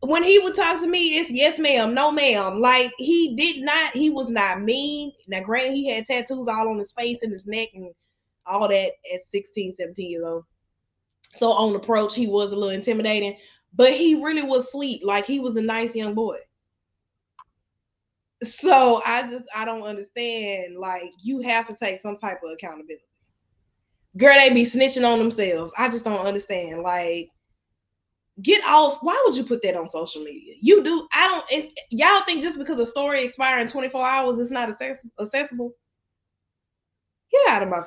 when he would talk to me, it's yes, ma'am, no, ma'am. Like, he was not mean. Now, granted, he had tattoos all on his face and his neck and all that at 16, 17 years old. So on approach, he was a little intimidating, but he really was sweet. Like, he was a nice young boy. So I don't understand. Like, you have to take some type of accountability. Girl, they be snitching on themselves. I just don't understand. Like, get off. Why would you put that on social media? You do. Y'all think just because a story expires in 24 hours it's not accessible? Get out of my.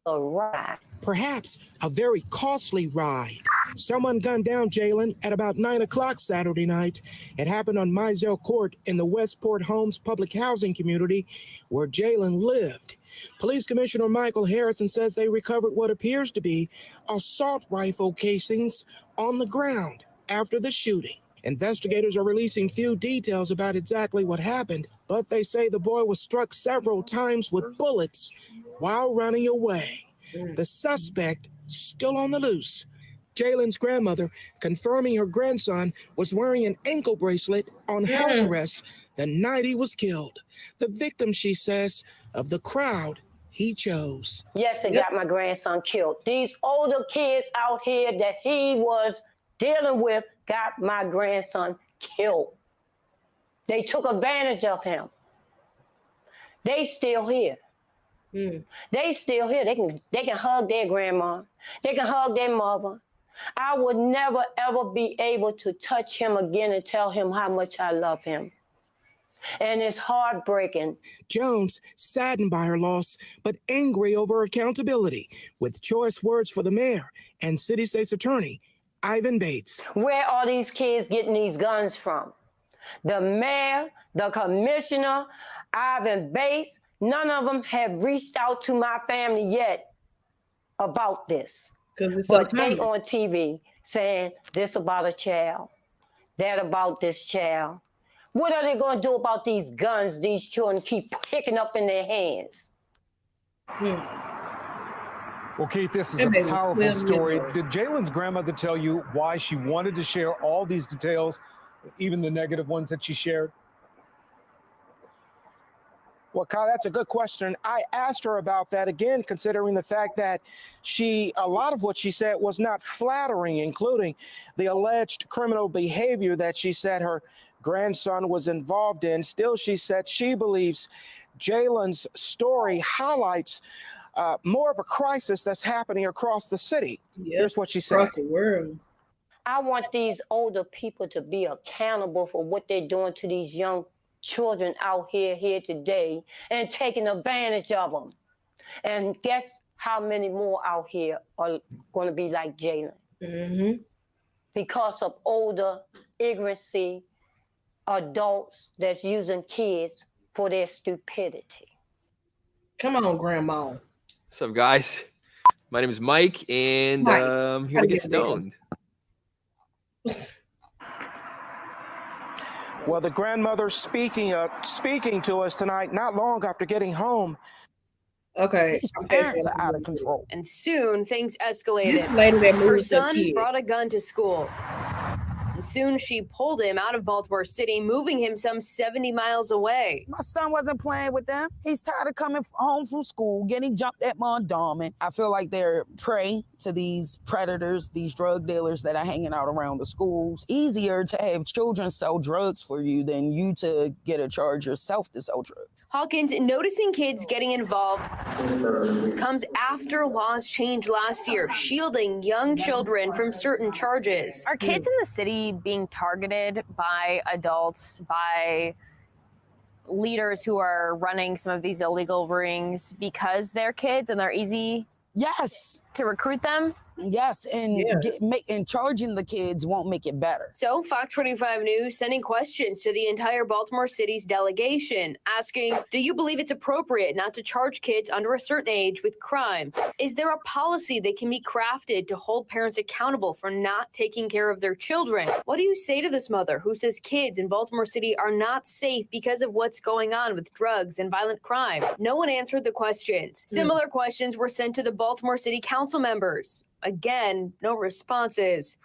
A ride. Perhaps a very costly ride. Someone gunned down Jalen at about 9 o'clock Saturday night. It happened on Mizell Court in the Westport Homes public housing community where Jalen lived. Police Commissioner Michael Harrison says they recovered what appears to be assault rifle casings on the ground after the shooting. Investigators are releasing few details about exactly what happened, but they say the boy was struck several times with bullets while running away. The suspect still on the loose. Jalen's grandmother confirming her grandson was wearing an ankle bracelet on house arrest the night he was killed. The victim, she says, of the crowd he chose.
Yes, it got my grandson killed. These older kids out here that he was dealing with got my grandson killed. They took advantage of him. They still here. They still here. They can hug their grandma. They can hug their mother. I would never, ever be able to touch him again and tell him how much I love him. And it's heartbreaking.
Jones, saddened by her loss, but angry over accountability, with choice words for the mayor and city state's attorney, Ivan Bates.
Where are these kids getting these guns from? The mayor, the commissioner, Ivan Bates, none of them have reached out to my family yet about this. But they on TV saying this about a child, that about this child. What are they going to do about these guns these children keep picking up in their hands?
Well, Keith, this is a powerful story. Did Jalen's grandmother tell you why she wanted to share all these details, even the negative ones that she shared?
Well, Kyle, that's a good question. I asked her about that again, considering the fact that a lot of what she said was not flattering, including the alleged criminal behavior that she said her grandson was involved in. Still, she said she believes Jalen's story highlights more of a crisis that's happening across the city. Here's what she said.
Across the world.
I want these older people to be accountable for what they're doing to these young children out here today and taking advantage of them. And guess how many more out here are going to be like Jalen? Because of older ignorancy adults that's using kids for their stupidity.
Come on, Grandma.
What's up, guys? My name is Mike, and I'm here to get stoned.
Well, the grandmother speaking to us tonight, not long after getting home.
Okay.
Parents are out of control.
And soon things escalated.
Her
Her son brought a gun to school. And soon she pulled him out of Baltimore City, moving him some 70 miles away.
My son wasn't playing with them. He's tired of coming home from school, getting jumped at Mondawmin. I feel like they're prey to these predators, these drug dealers that are hanging out around the schools. Easier to have children sell drugs for you than you to get a charge yourself to sell drugs.
Hawkins, noticing kids getting involved comes after laws changed last year, shielding young children from certain charges.
Are kids in the city being targeted by adults, by leaders who are running some of these illegal rings because they're kids and they're easy to recruit them?
Yes, and and charging the kids won't make it better.
So Fox 45 News sending questions to the entire Baltimore City's delegation, asking, do you believe it's appropriate not to charge kids under a certain age with crimes? Is there a policy that can be crafted to hold parents accountable for not taking care of their children? What do you say to this mother who says kids in Baltimore City are not safe because of what's going on with drugs and violent crime? No one answered the questions. Similar questions were sent to the Baltimore City Council members. Again, no responses.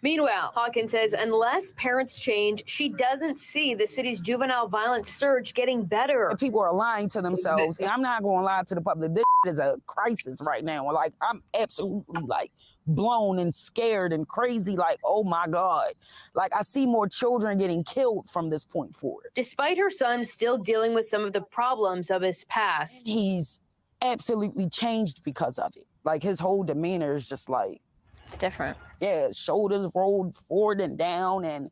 Meanwhile, Hawkins says unless parents change, she doesn't see the city's juvenile violence surge getting better.
People are lying to themselves, and I'm not going to lie to the public. This is a crisis right now. Like, I'm absolutely, blown and scared and crazy. Like, oh, my God. Like, I see more children getting killed from this point forward.
Despite her son still dealing with some of the problems of his past.
He's absolutely changed because of it. Like, his whole demeanor is just like...
It's different.
Yeah, shoulders rolled forward and down and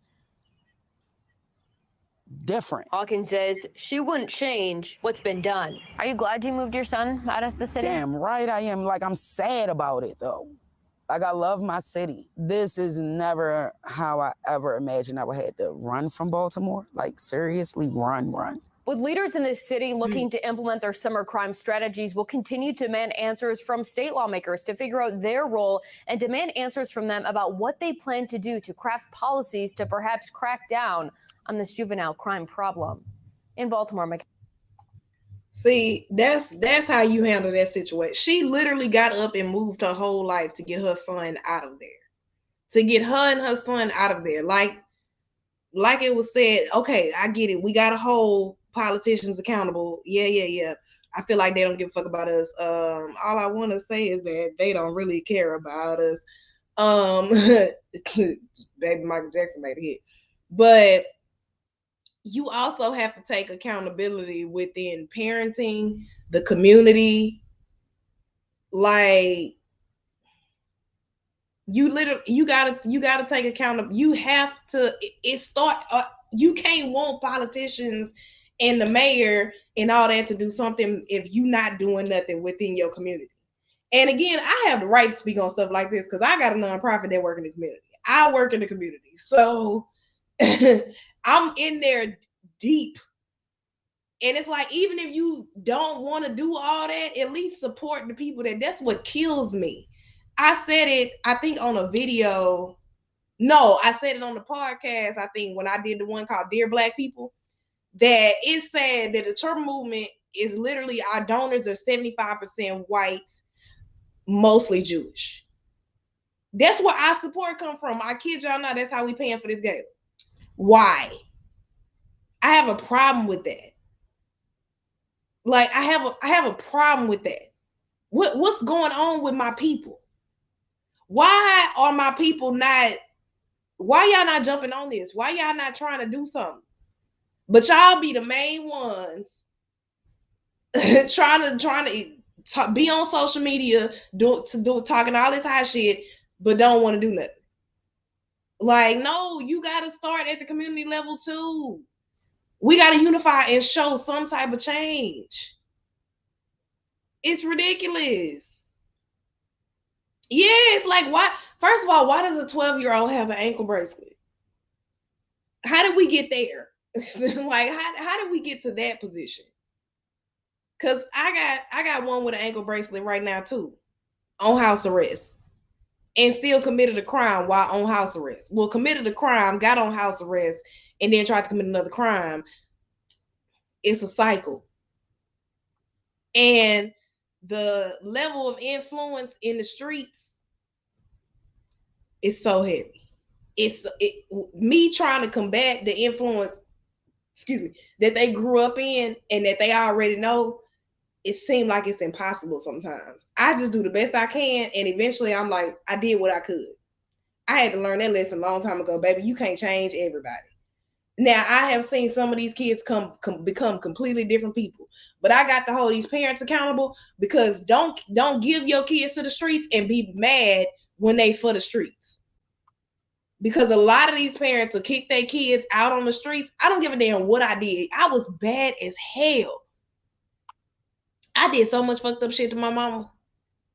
different.
Hawkins says she wouldn't change what's been done.
Are you glad you moved your son out of the city?
Damn right I am. Like, I'm sad about it, though. Like, I love my city. This is never how I ever imagined I would have to run from Baltimore. Like, seriously, run.
With leaders in this city looking to implement their summer crime strategies, will continue to demand answers from state lawmakers to figure out their role and demand answers from them about what they plan to do to craft policies to perhaps crack down on this juvenile crime problem. In Baltimore,
See, that's how you handle that situation. She literally got up and moved her whole life to get her son out of there. To get her and her son out of there. Like it was said, okay, I get it. We got to hold politicians accountable. Yeah. I feel like they don't give a fuck about us. All I want to say is that they don't really care about us. Baby Michael Jackson made a hit. But you also have to take accountability within parenting, the community. Like, you gotta take accountability. You have to. You can't want politicians and the mayor and all that to do something if you're not doing nothing within your community. And again, I have the right to speak on stuff like this because I got a nonprofit that work in the community. I work in the community. So I'm in there deep. And it's like, even if you don't want to do all that, at least support the people that's what kills me. I said it, I think on a video. No, I said it on the podcast, I think, when I did the one called Dear Black People, that it said that the Trump movement is literally, our donors are 75% white, mostly Jewish. That's where our support come from. I kid y'all not, that's how we paying for this game. Why? I have a problem with that. Like, I have a problem with that. What's going on with my people? Why are my people not, why y'all not jumping on this? Why y'all not trying to do something? But y'all be the main ones trying to be on social media, talking all this high shit, but don't want to do nothing. Like, no, you got to start at the community level too. We got to unify and show some type of change. It's ridiculous. Yeah, it's like, why? First of all, why does a 12-year-old have an ankle bracelet? How did we get there? Like, how did we get to that position? Because I got one with an ankle bracelet right now too, on house arrest, and still committed a crime while on house arrest. Well, committed a crime, got on house arrest, and then tried to commit another crime. It's a cycle. And the level of influence in the streets is so heavy. Me trying to combat the influence, that they grew up in and that they already know, it seemed like it's impossible sometimes. I just do the best I can, and eventually I'm like, I did what I could. I had to learn that lesson a long time ago, baby. You can't change everybody. Now, I have seen some of these kids become completely different people, but I got to hold these parents accountable, because don't give your kids to the streets and be mad when they for the streets. Because a lot of these parents will kick their kids out on the streets. I don't give a damn what I did. I was bad as hell. I did so much fucked up shit to my mama.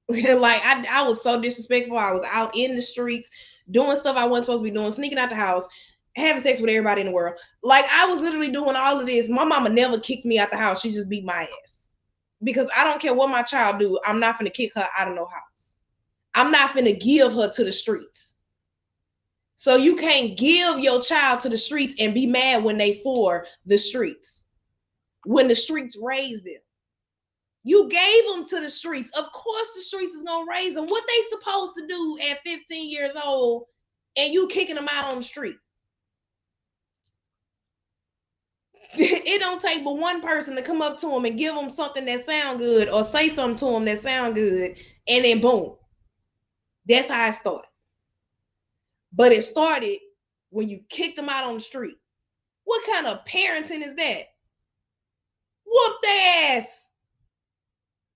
Like, I was so disrespectful. I was out in the streets doing stuff I wasn't supposed to be doing, sneaking out the house, having sex with everybody in the world. Like, I was literally doing all of this. My mama never kicked me out the house. She just beat my ass. Because I don't care what my child do, I'm not finna kick her out of no house. I'm not finna give her to the streets. So you can't give your child to the streets and be mad when they for the streets. When the streets raised them. You gave them to the streets. Of course the streets is gonna raise them. What they supposed to do at 15 years old, and you kicking them out on the street? It don't take but one person to come up to them and give them something that sound good, or say something to them that sound good, and then boom. That's how it started. But it started when you kicked them out on the street. What kind of parenting is that? Whoop their ass.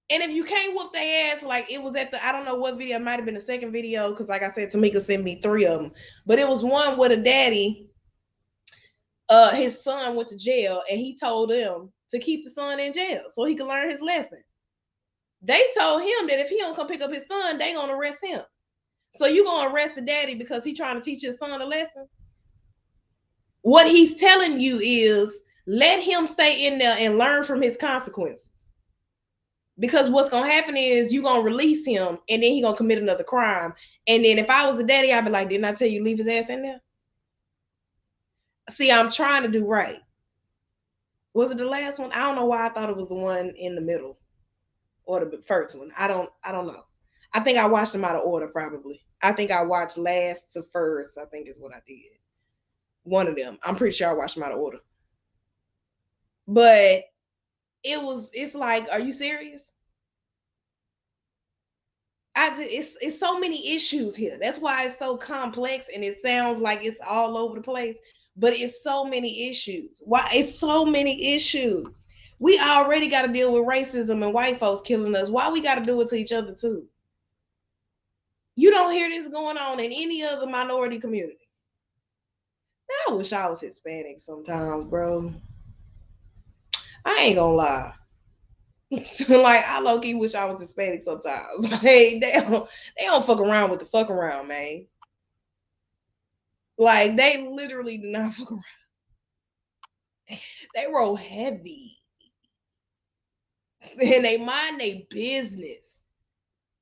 And if you can't whoop their ass, like it was at the, I don't know what video, it might have been the second video, because like I said, Tamika sent me 3 of them. But it was one with a daddy, his son went to jail, and he told him to keep the son in jail so he could learn his lesson. They told him that if he don't come pick up his son, they gonna arrest him. So you gonna arrest the daddy because he's trying to teach his son a lesson? What he's telling you is, let him stay in there and learn from his consequences. Because what's gonna happen is you're gonna release him, and then he's gonna commit another crime. And then if I was the daddy, I'd be like, didn't I tell you leave his ass in there? See, I'm trying to do right. Was it the last one? I don't know why I thought it was the one in the middle, or the first one. I don't know. I think I watched them out of order, probably. I think I watched last to first, I think is what I did. One of them. I'm pretty sure I watched them out of order. But it's like, are you serious? It's so many issues here. That's why it's so complex, and it sounds like it's all over the place, but it's so many issues. Why? It's so many issues. We already got to deal with racism and white folks killing us. Why we got to do it to each other too? You don't hear this going on in any other minority community. I wish I was Hispanic sometimes, bro. I ain't gonna lie. Like, I low-key wish I was Hispanic sometimes. Like, they don't fuck around with the fuck around, man. Like, they literally do not fuck around. They roll heavy. And they mind their business.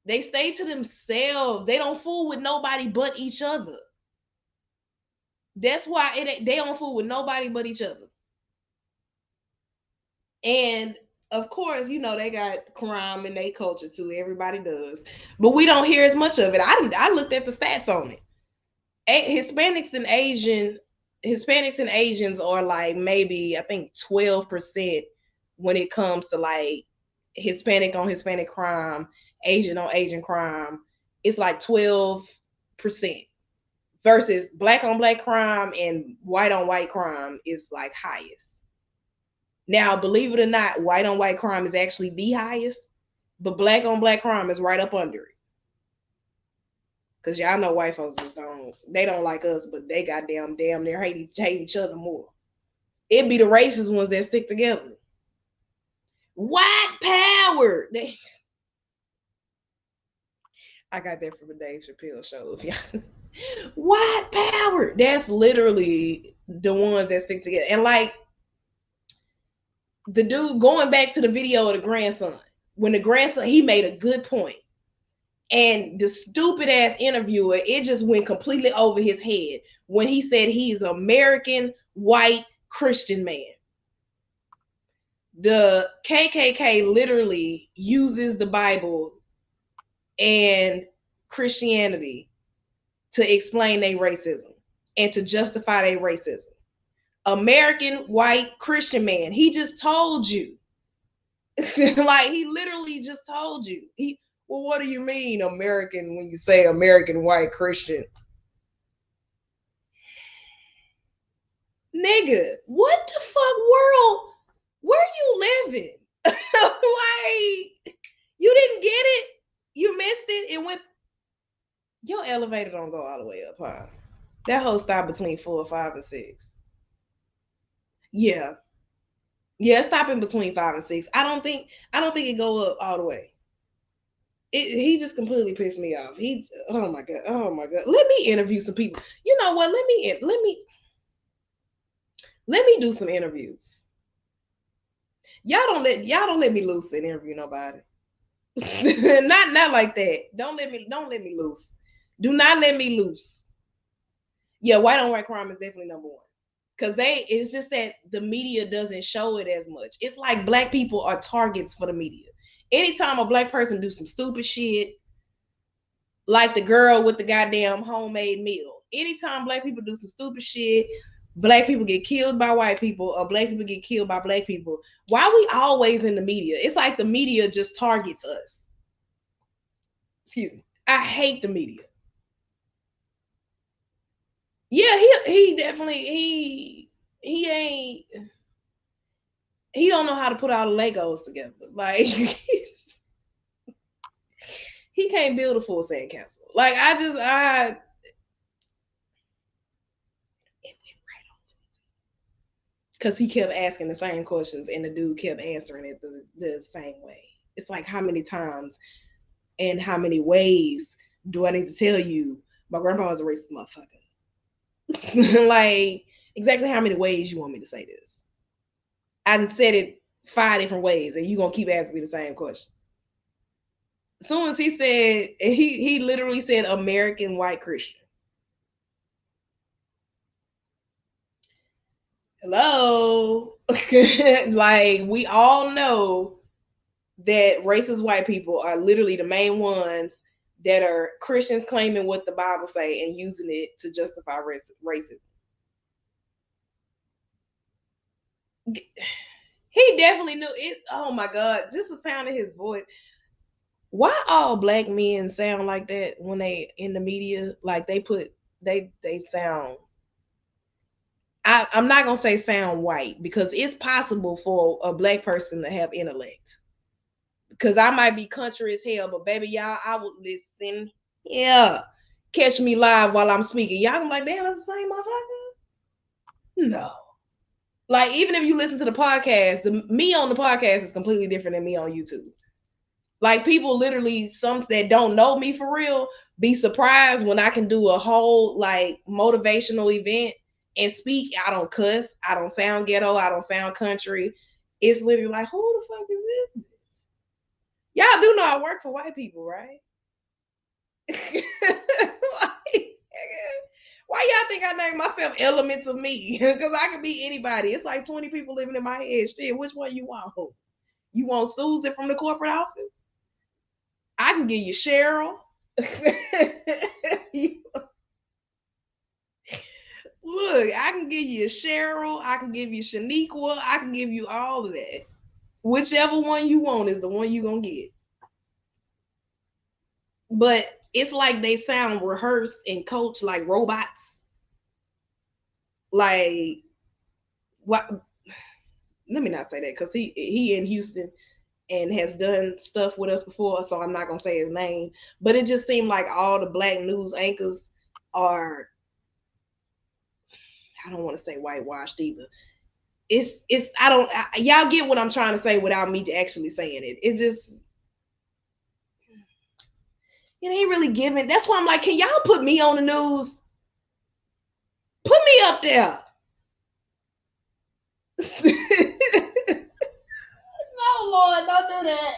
They stay to themselves. They don't fool with nobody but each other. That's why they don't fool with nobody but each other. And of course, you know, they got crime in their culture too. Everybody does. But we don't hear as much of it. I looked at the stats on it. Hispanics and Asians are like maybe I think 12% when it comes to like Hispanic on Hispanic crime, Asian on Asian crime. It's like 12% versus black on black crime and white on white crime is like highest. Now, believe it or not, white on white crime is actually the highest, but black on black crime is right up under it. Cause y'all know white folks just don't like us, but they damn near hate each other more. It be the racist ones that stick together. White power. I got that from the Dave Chappelle show. White power. That's literally the ones that stick together. And like the dude going back to the video of the grandson, when the grandson, he made a good point. And the stupid ass interviewer, it just went completely over his head when he said he's an American white Christian man. The KKK literally uses the Bible and Christianity to explain their racism and to justify their racism. American white Christian man, he just told you. Like, he literally just told you. Well, what do you mean American when you say American white Christian? Nigga, what the fuck world? Where you living? Like, you didn't get it? You missed it? It went... Your elevator don't go all the way up, huh? That whole stop between 4, 5, and 6. Yeah. Yeah, stop in between 5 and 6. I don't think it go up all the way. He just completely pissed me off. Oh my god. Let me interview some people. You know what? Let me do some interviews. Y'all don't let me loose and interview nobody. not like that. Don't let me loose. Do not let me loose. Yeah, white on white crime is definitely number one. Because it's just that the media doesn't show it as much. It's like black people are targets for the media. Anytime a black person do some stupid shit, like the girl with the goddamn homemade meal. Anytime black people do some stupid shit, black people get killed by white people, or black people get killed by black people. Why are we always in the media? It's like the media just targets us. Excuse me. I hate the media. Yeah, he definitely he don't know how to put all the Legos together. Like he can't build a full sandcastle. Like it went right off because he kept asking the same questions and the dude kept answering it the same way. It's like, how many times and how many ways do I need to tell you my grandpa was a racist motherfucker? Like, exactly how many ways you want me to say this? I said it 5 different ways, and you gonna keep asking me the same question. As soon as he said, he literally said American white Christian. Hello. Like, we all know that racist white people are literally the main ones that are Christians claiming what the Bible say and using it to justify racism. He definitely knew it. Oh my God, just the sound of his voice. Why all black men sound like that when they in the media? Like they sound. I'm not gonna say sound white, because it's possible for a black person to have intellect. Because I might be country as hell, but baby, y'all, I would listen. Yeah, catch me live while I'm speaking. Y'all gonna be like, damn, that's the same motherfucker? No. Like, even if you listen to the podcast, me on the podcast is completely different than me on YouTube. Like, people literally, some that don't know me for real, be surprised when I can do a whole like motivational event and speak. I don't cuss. I don't sound ghetto. I don't sound country. It's literally like, who the fuck is this bitch? Y'all do know I work for white people, right? Why y'all think I named myself Elements of Me? Because I can be anybody. It's like 20 people living in my head. Shit, which one you want? You want Susan from the corporate office? I can give you Cheryl. Look, I can give you Cheryl. I can give you Shaniqua. I can give you all of that. Whichever one you want is the one you're going to get. But it's like they sound rehearsed and coached like robots. Like, what? Let me not say that, because he in Houston and has done stuff with us before, so I'm not gonna say his name. But it just seemed like all the black news anchors are, I don't want to say whitewashed either. Y'all get what I'm trying to say without me actually saying it. It's just, it ain't really giving. That's why I'm like, can y'all put me on the news? Put me up there. No, Lord, don't do that.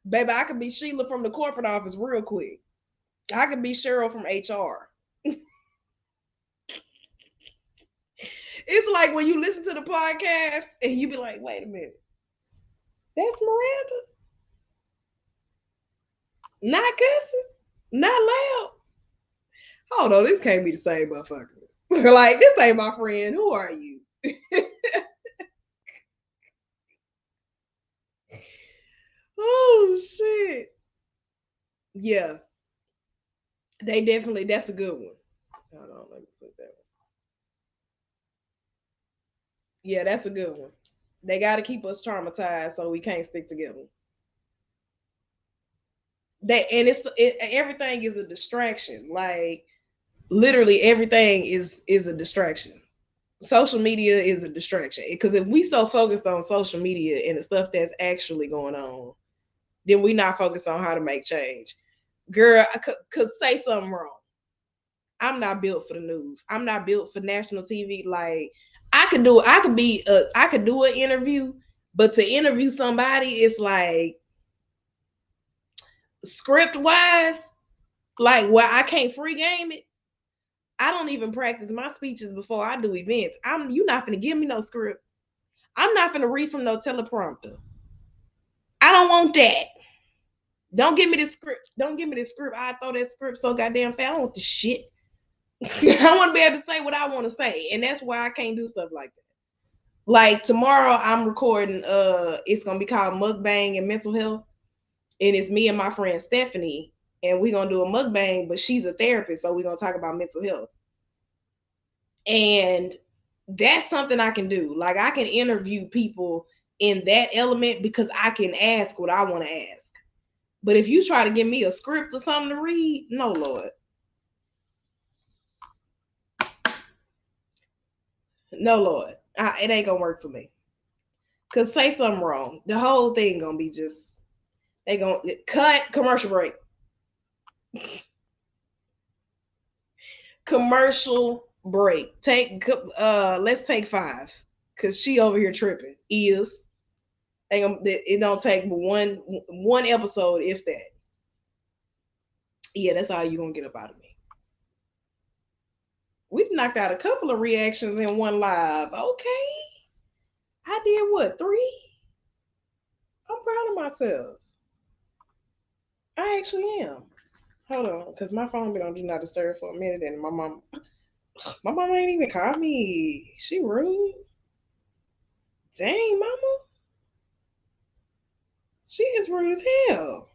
Baby, I could be Sheila from the corporate office real quick. I could be Cheryl from HR. It's like when you listen to the podcast and you be like, wait a minute. That's Miranda? Not cussing? Not loud? Hold on, this can't be the same motherfucker. Like, this ain't my friend. Who are you? Oh, shit. Yeah. They definitely, that's a good one. Hold on, let me put that one. Yeah, that's a good one. They got to keep us traumatized so we can't stick together. Everything is a distraction. Like, literally everything is a distraction. Social media is a distraction, because if we so focused on social media and the stuff that's actually going on, then we not focused on how to make change. Girl, I could say something wrong. I'm not built for the news. I'm not built for national TV. Like, I could do an interview, but to interview somebody, it's like script wise, like where I can't free game it. I don't even practice my speeches before I do events. You're not gonna give me no script. I'm not gonna read from no teleprompter. I don't want that. Don't give me the script. Don't give me the script. I throw that script so goddamn fast. I don't want the shit. I want to be able to say what I want to say, and that's why I can't do stuff like that. Like, tomorrow, I'm recording. It's gonna be called Mukbang and Mental Health, and it's me and my friend Stephanie, and we're gonna do a mukbang. But she's a therapist, so we're gonna talk about mental health. And that's something I can do. Like, I can interview people in that element because I can ask what I want to ask. But if you try to give me a script or something to read, no, Lord. No, Lord. It ain't gonna work for me. Cause say something wrong, the whole thing gonna be just, they gonna cut, commercial break. Commercial break. Let's take 5. Cause she over here tripping. It don't take one episode, if that. Yeah, that's all you gonna get up out of me. We've knocked out a couple of reactions in one live. Okay. I did what, 3? I'm proud of myself. I actually am. Hold on, because my phone been on Do Not Disturb for a minute, and my mom ain't even called me. She rude. Dang, mama. She is rude as hell.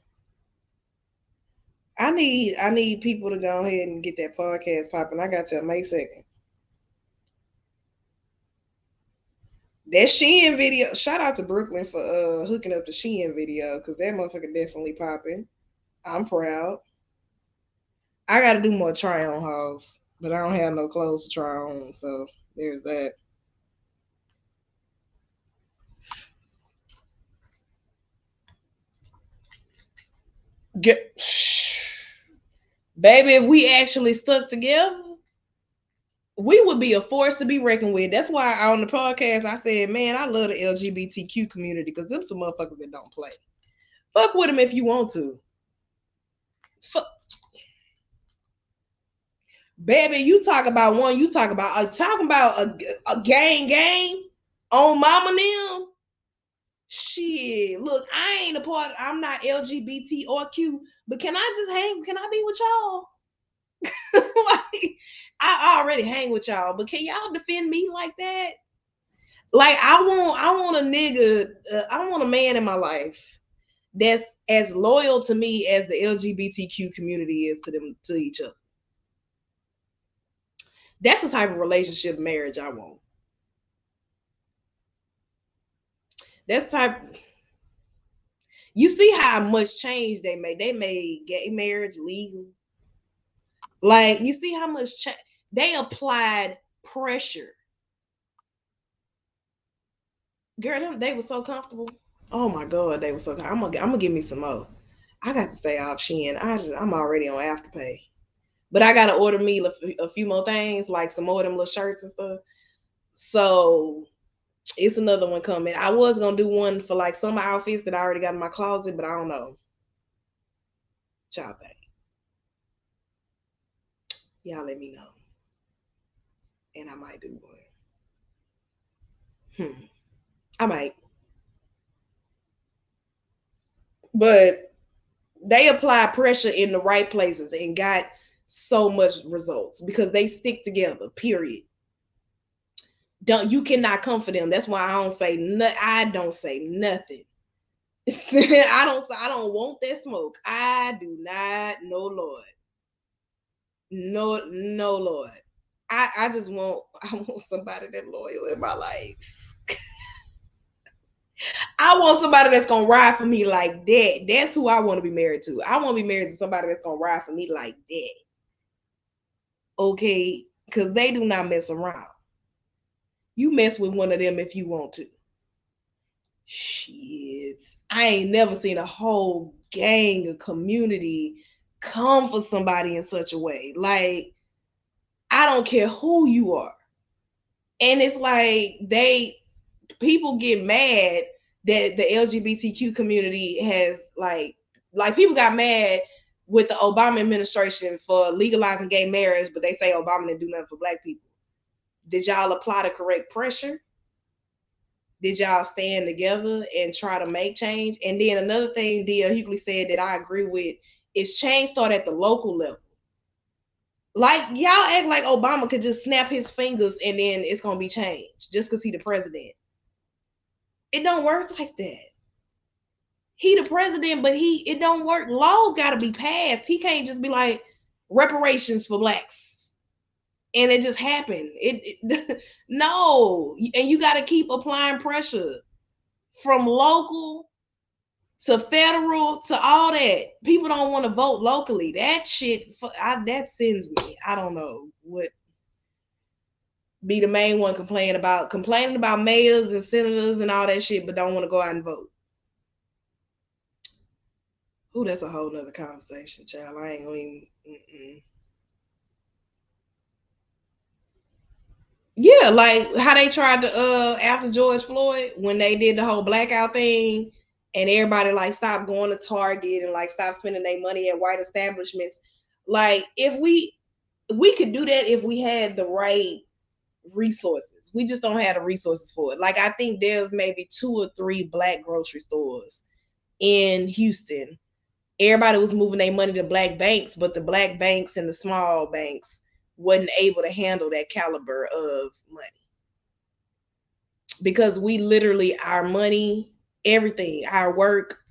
I need people to go ahead and get that podcast popping. I got till May 2nd. That Shein video, shout out to Brooklyn for hooking up the Shein video, because that motherfucker definitely popping. I'm proud. I gotta do more try on hauls, but I don't have no clothes to try on, so there's that. Baby, if we actually stuck together, we would be a force to be reckoned with. That's why on the podcast I said, man, I love the LGBTQ community because them some motherfuckers that don't play. Fuck with them if you want to. Baby, you talk about one, you talk about a gang on mama them. Shit, look, I ain't a part. I'm not LGBT or Q, but can I just hang? Can I be with y'all? Like, I already hang with y'all, but can y'all defend me like that? Like, I want a nigga. I want a man in my life that's as loyal to me as the LGBTQ community is to each other. That's the type of relationship marriage I want. That's type. You see how much change they made. They made gay marriage legal. Like, you see how much they applied pressure. Girl, they were so comfortable. Oh my God, they were so comfortable. I'm gonna give me some more. I got to stay off Shein. I'm already on Afterpay. But I gotta order me a few more things, like some more of them little shirts and stuff. So it's another one coming. I was gonna do one for like some outfits that I already got in my closet, but I don't know. Y'all think? Y'all let me know. And I might do one. I might. But they apply pressure in the right places and got so much results because they stick together, period. You cannot come for them. That's why I don't say nothing. I don't want that smoke. I do not. No, Lord. No, Lord. I want somebody that loyal in my life. I want somebody that's gonna ride for me like that. That's who I want to be married to. I want to be married to somebody that's gonna ride for me like that. Okay, because they do not mess around. You mess with one of them if you want to. Shit, I ain't never seen a whole gang of community come for somebody in such a way. Like, I don't care who you are. And it's like people get mad that the LGBTQ community has like people got mad with the Obama administration for legalizing gay marriage, but they say Obama didn't do nothing for Black people. Did y'all apply the correct pressure? Did y'all stand together and try to make change? And then another thing D.L. Hughley said that I agree with is change start at the local level. Like, y'all act like Obama could just snap his fingers and then it's gonna be changed just because he the president. It don't work like that. He the president, but it don't work. Laws gotta be passed. He can't just be like reparations for Blacks. And it just happened. No. And you gotta keep applying pressure from local to federal to all that. People don't want to vote locally. That shit, that sends me. I don't know what be the main one complaining about mayors and senators and all that shit, but don't want to go out and vote. Ooh, that's a whole nother conversation, child. I ain't gonna even. Yeah, like how they tried to after George Floyd, when they did the whole blackout thing, and everybody like stopped going to Target and like stopped spending their money at white establishments. Like, if we could do that if we had the right resources. We just don't have the resources for it. Like, I think there's maybe 2 or 3 Black grocery stores in Houston. Everybody was moving their money to Black banks, but the Black banks and the small banks wasn't able to handle that caliber of money. Because we literally, our money, everything, our work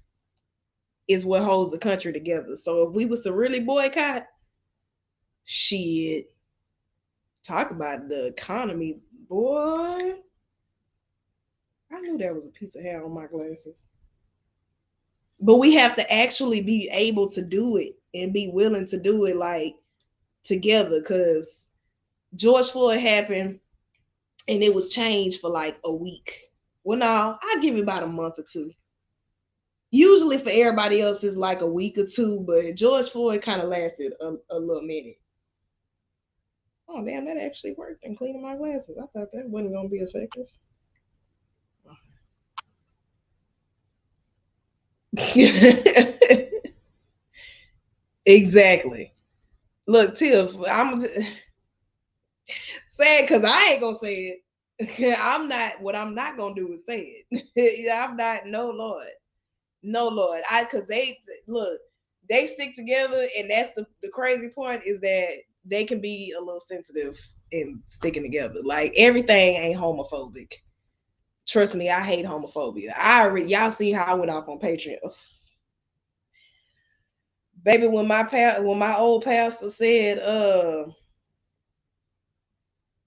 is what holds the country together. So if we was to really boycott, shit, talk about the economy, boy. I knew there was a piece of hair on my glasses. But we have to actually be able to do it and be willing to do it like together, because George Floyd happened and it was changed for like a week. Well, no, I'll give it about a month or 2. Usually for everybody else it's like a week or two, but George Floyd kind of lasted a little minute. Oh damn, that actually worked in cleaning my glasses. I thought that wasn't gonna be effective. Exactly. Look, Tiff, I'm say it because I ain't gonna say it. I'm not gonna do is say it. I'm not, no Lord. No Lord. Cause they look, they stick together, and that's the crazy part is that they can be a little sensitive in sticking together. Like everything ain't homophobic. Trust me, I hate homophobia. Y'all see how I went off on Patreon. Baby, when my old pastor said,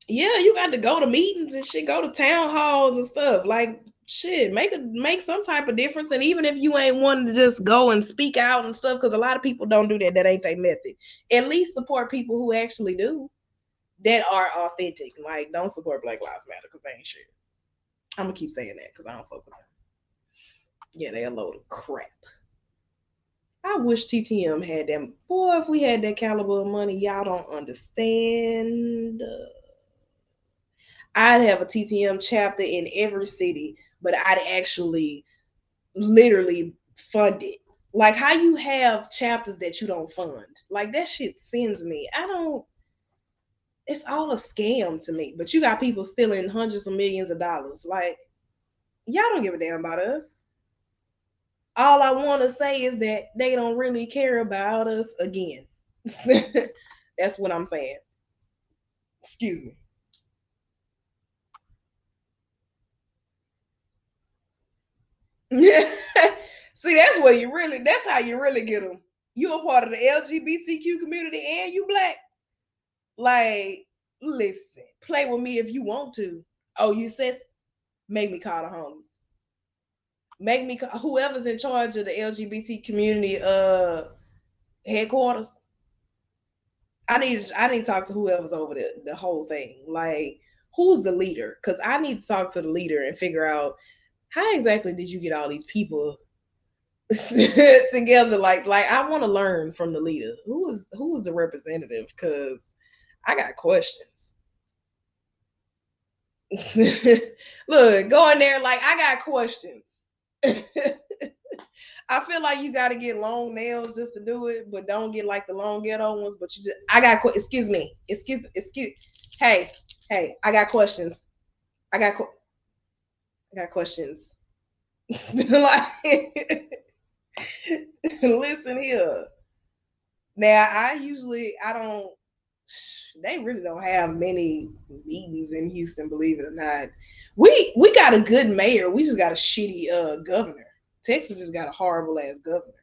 yeah, you got to go to meetings and shit, go to town halls and stuff. Like shit, make some type of difference. And even if you ain't wanting to just go and speak out and stuff, because a lot of people don't do that. That ain't their method. At least support people who actually do, that are authentic. Like, don't support Black Lives Matter because they ain't shit. I'm gonna keep saying that because I don't fuck with them. Yeah, they a load of crap. I wish TTM had them. Boy, if we had that caliber of money, y'all don't understand. I'd have a TTM chapter in every city, but I'd actually literally fund it. Like how you have chapters that you don't fund. Like that shit sends me. It's all a scam to me. But you got people stealing hundreds of millions of dollars. Like, y'all don't give a damn about us. All I want to say is that they don't really care about us again. That's what I'm saying. Excuse me. See, that's how you really get them. You a part of the LGBTQ community and you Black. Like, listen, play with me if you want to. Oh, you said, make me call the homies. Make me call whoever's in charge of the LGBT community headquarters. I need to talk to whoever's over the whole thing. Like, who's the leader? Because I need to talk to the leader and figure out how exactly did you get all these people together. Like I want to learn from the leader. Who is the representative? Because I got questions. Look, go in there like I got questions. I feel like you got to get long nails just to do it, but don't get like the long ghetto ones. But you just, excuse me. Hey, I got questions. I got questions. Like, listen here. Now, they really don't have many meetings in Houston, believe it or not. We got a good mayor. We just got a shitty governor. Texas just got a horrible ass governor.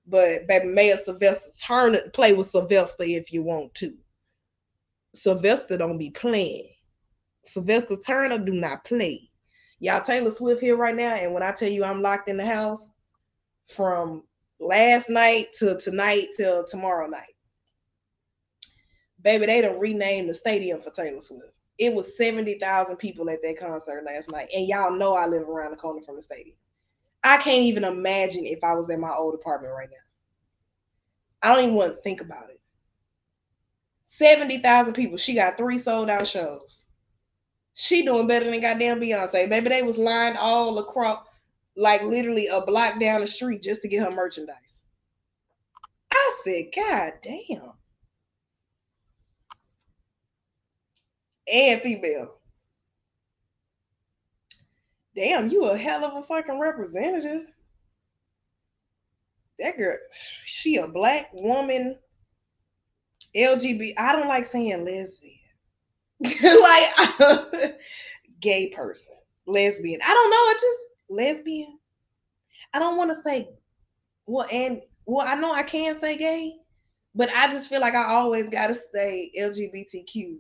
But baby, Mayor Sylvester Turner, play with Sylvester if you want to. Sylvester don't be playing. Sylvester Turner do not play. Y'all, Taylor Swift here right now, and when I tell you I'm locked in the house from last night till tonight till tomorrow night. Baby, they done renamed the stadium for Taylor Swift. It was 70,000 people at that concert last night, and y'all know I live around the corner from the stadium. I can't even imagine if I was in my old apartment right now. I don't even want to think about it. 70,000 people. She got 3 sold out shows. She doing better than goddamn Beyonce. Baby, they was lined all across, like literally a block down the street just to get her merchandise. I said, God damn. And female. Damn, you a hell of a fucking representative. That girl, she a Black woman, LGBT. I don't like saying lesbian. Like, gay person, lesbian. I don't know. It's just lesbian. I don't want to say, I know I can say gay, but I just feel like I always got to say LGBTQ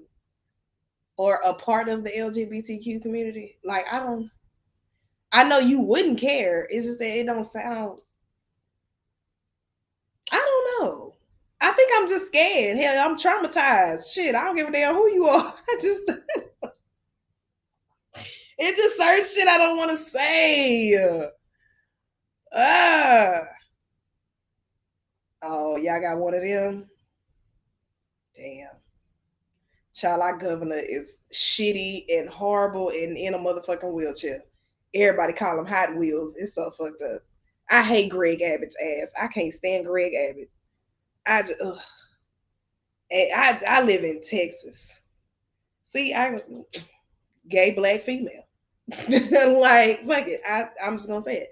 or a part of the LGBTQ community. Like, I know you wouldn't care. It's just that it don't sound, I don't know. I think I'm just scared. Hell, I'm traumatized. Shit, I don't give a damn who you are. It's just certain shit I don't want to say. Oh, y'all got one of them? Damn. Child, our governor is shitty and horrible and in a motherfucking wheelchair. Everybody call him Hot Wheels. It's so fucked up. I hate Greg Abbott's ass. I can't stand Greg Abbott. I just, ugh. And I live in Texas. See, gay black female. Like, fuck it. I'm just gonna say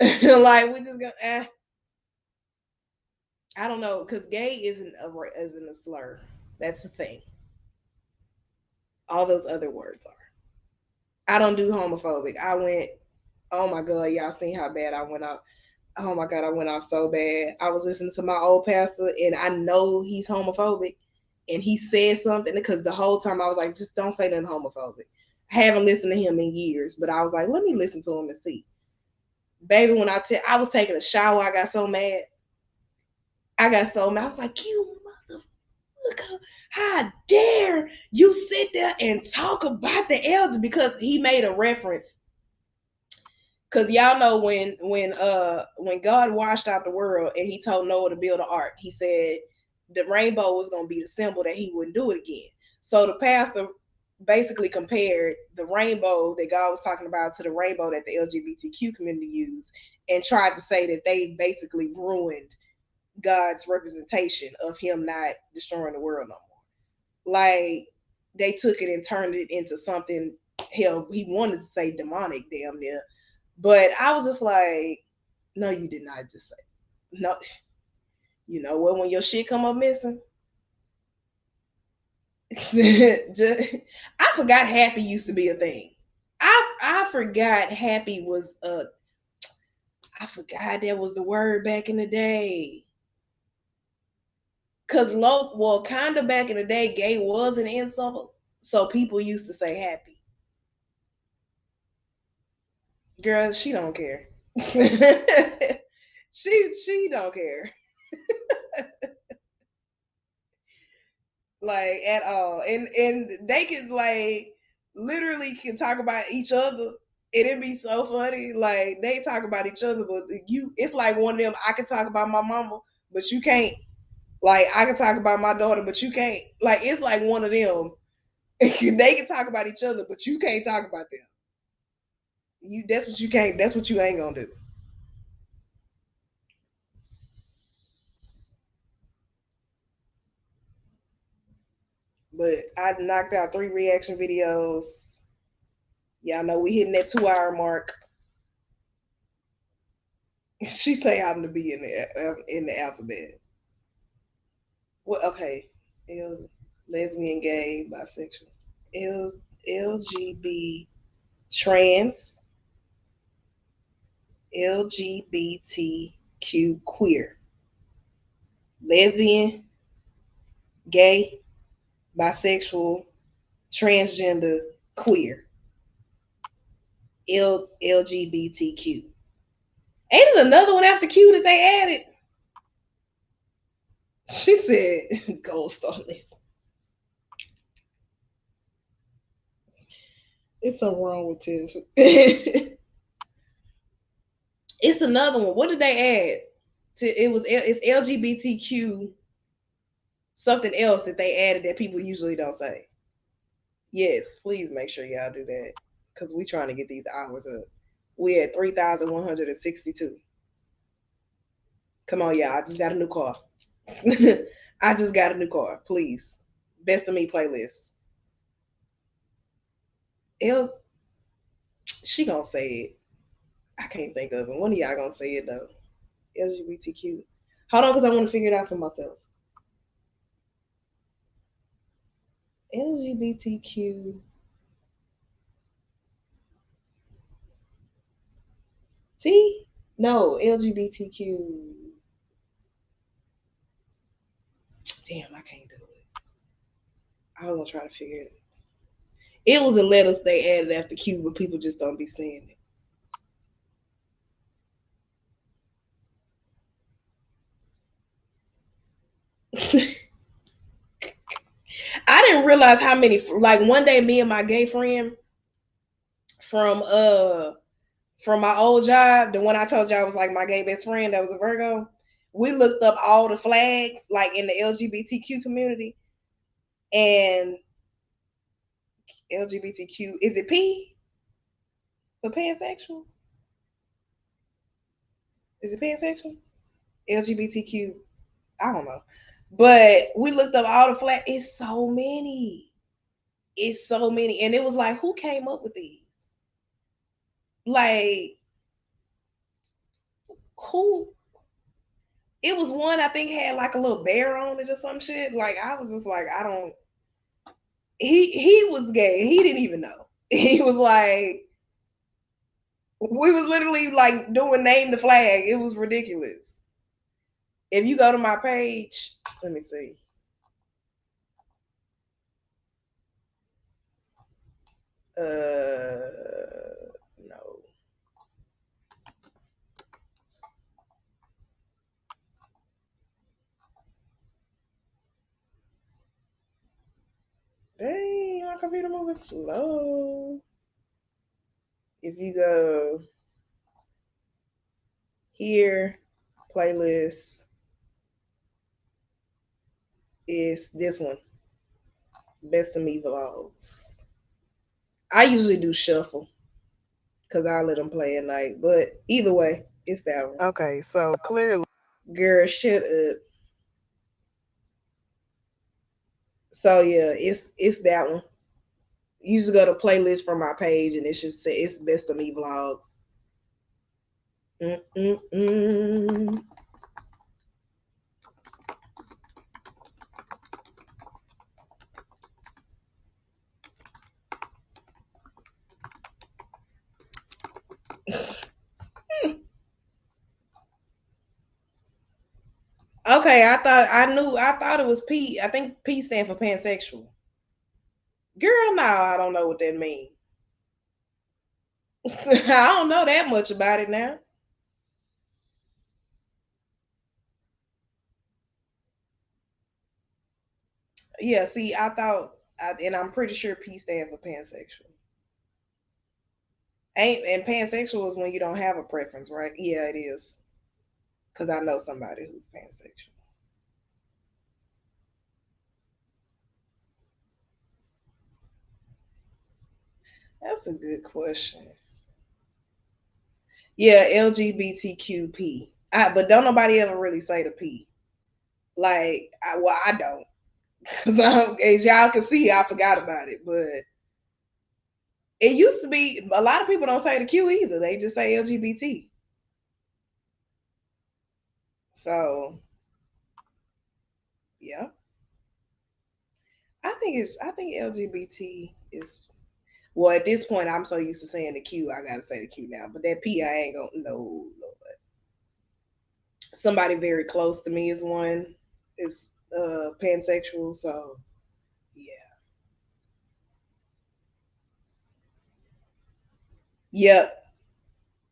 it. Like, we just gonna I don't know, because gay isn't a slur. That's the thing. All those other words are. I don't do homophobic. I went, oh my God, y'all seen how bad I went out. Oh my God, I went out so bad. I was listening to my old pastor, and I know he's homophobic, and he said something, because the whole time I was like, just don't say nothing homophobic. I haven't listened to him in years, but I was like, let me listen to him and see. Baby, when I was taking a shower, I got so mad. I was like, you motherfucker, how dare you sit there and talk about the elder, because he made a reference. Because y'all know when God washed out the world and he told Noah to build an ark, he said the rainbow was going to be the symbol that he wouldn't do it again. So the pastor basically compared the rainbow that God was talking about to the rainbow that the LGBTQ community used, and tried to say that they basically ruined God's representation of him not destroying the world no more. Like, they took it and turned it into something, hell, he wanted to say demonic damn near. But I was just like, no, you did not just say. No. You know what, when your shit come up missing? I forgot happy used to be a thing. I forgot happy was I forgot that was the word back in the day. Cause kind of back in the day, gay was an insult, so people used to say happy. Girl, she don't care. she don't care. Like, at all. And they can, like, literally can talk about each other, and it'd be so funny. Like, they talk about each other, but it's like one of them, I can talk about my mama, but you can't. Like, I can talk about my daughter, but you can't. Like, it's like one of them. They can talk about each other, but you can't talk about them. That's what you can't. That's what you ain't gonna do. But I knocked out 3 reaction videos. Y'all know we hitting that 2-hour mark. She say I'm to be in the alphabet. Well, okay. Lesbian, gay, bisexual, LGBT, trans, LGBTQ, queer, lesbian, gay, bisexual, transgender, queer, LGBTQ. Ain't it another one after Q that they added? She said gold star list. It's something wrong with Tiff. It's another one. What did they add? It's LGBTQ something else that they added that people usually don't say. Yes, please make sure y'all do that, because we trying to get these hours up. We at 3,162. Come on, y'all. I just got a new car. I just got a new car. Please. Best of Me playlist. She gonna say it. I can't think of it. One of y'all gonna say it though. LGBTQ. Hold on, because I want to figure it out for myself. LGBTQ. T? No, LGBTQ. Damn, I can't do it. I was gonna try to figure it. It was a letter they added after Q, but people just don't be saying it. I didn't realize how many. Like, one day, me and my gay friend from from my old job, the one I told y'all was like my gay best friend that was a Virgo. We looked up all the flags like in the LGBTQ community, and LGBTQ, is it P for pansexual? Is it pansexual? LGBTQ, I don't know. But we looked up all the flags. It's so many. It's so many. And it was like, who came up with these? Like, who? It was one I think had like a little bear on it or some shit. Like, I was just like, I don't. He was gay. He didn't even know. He was like, we was literally like doing name the flag. It was ridiculous. If you go to my page, let me see. No. Dang, my computer moving slow. If you go here, playlist is this one. Best of Me vlogs. I usually do shuffle because I let them play at night. But either way, it's that one.
Okay, so clearly.
Girl, shut up. So yeah, it's that one. You just go to playlist from my page and it should say it's Best of Me vlogs. Okay, I thought it was P. I think P stand for pansexual. Girl, no, I don't know what that means. I don't know that much about it now. Yeah, see, and I'm pretty sure P stand for pansexual. And pansexual is when you don't have a preference, right? Yeah, it is. Because I know somebody who's pansexual. That's a good question. Yeah, LGBTQP. But don't nobody ever really say the P. Like, I don't. Because as y'all can see, I forgot about it. But it used to be, a lot of people don't say the Q either. They just say LGBT. So, yeah. I think LGBT is, well, at this point, I'm so used to saying the Q, I gotta say the Q now. But that P, I ain't gonna know. Somebody very close to me is one. Is pansexual, so yeah. Yep.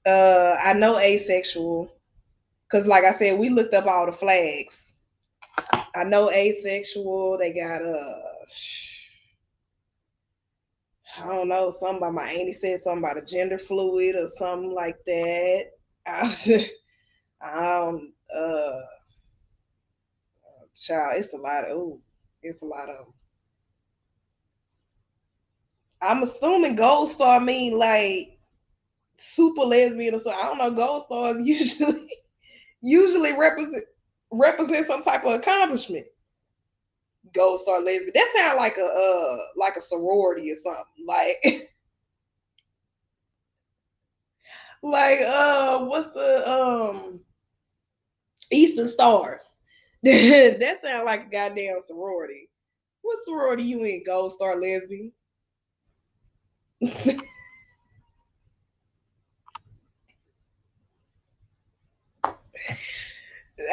I know asexual, because like I said, we looked up all the flags. I know asexual. They got I don't know, something about my auntie said something about a gender fluid or something like that. Child, it's a lot of them. I'm assuming gold star mean like super lesbian or something. I don't know. Gold stars usually represent some type of accomplishment. Gold star lesbian. That sounds like a sorority or something. Like what's the Eastern Stars? That sounds like a goddamn sorority. What sorority you in? Gold star lesbian?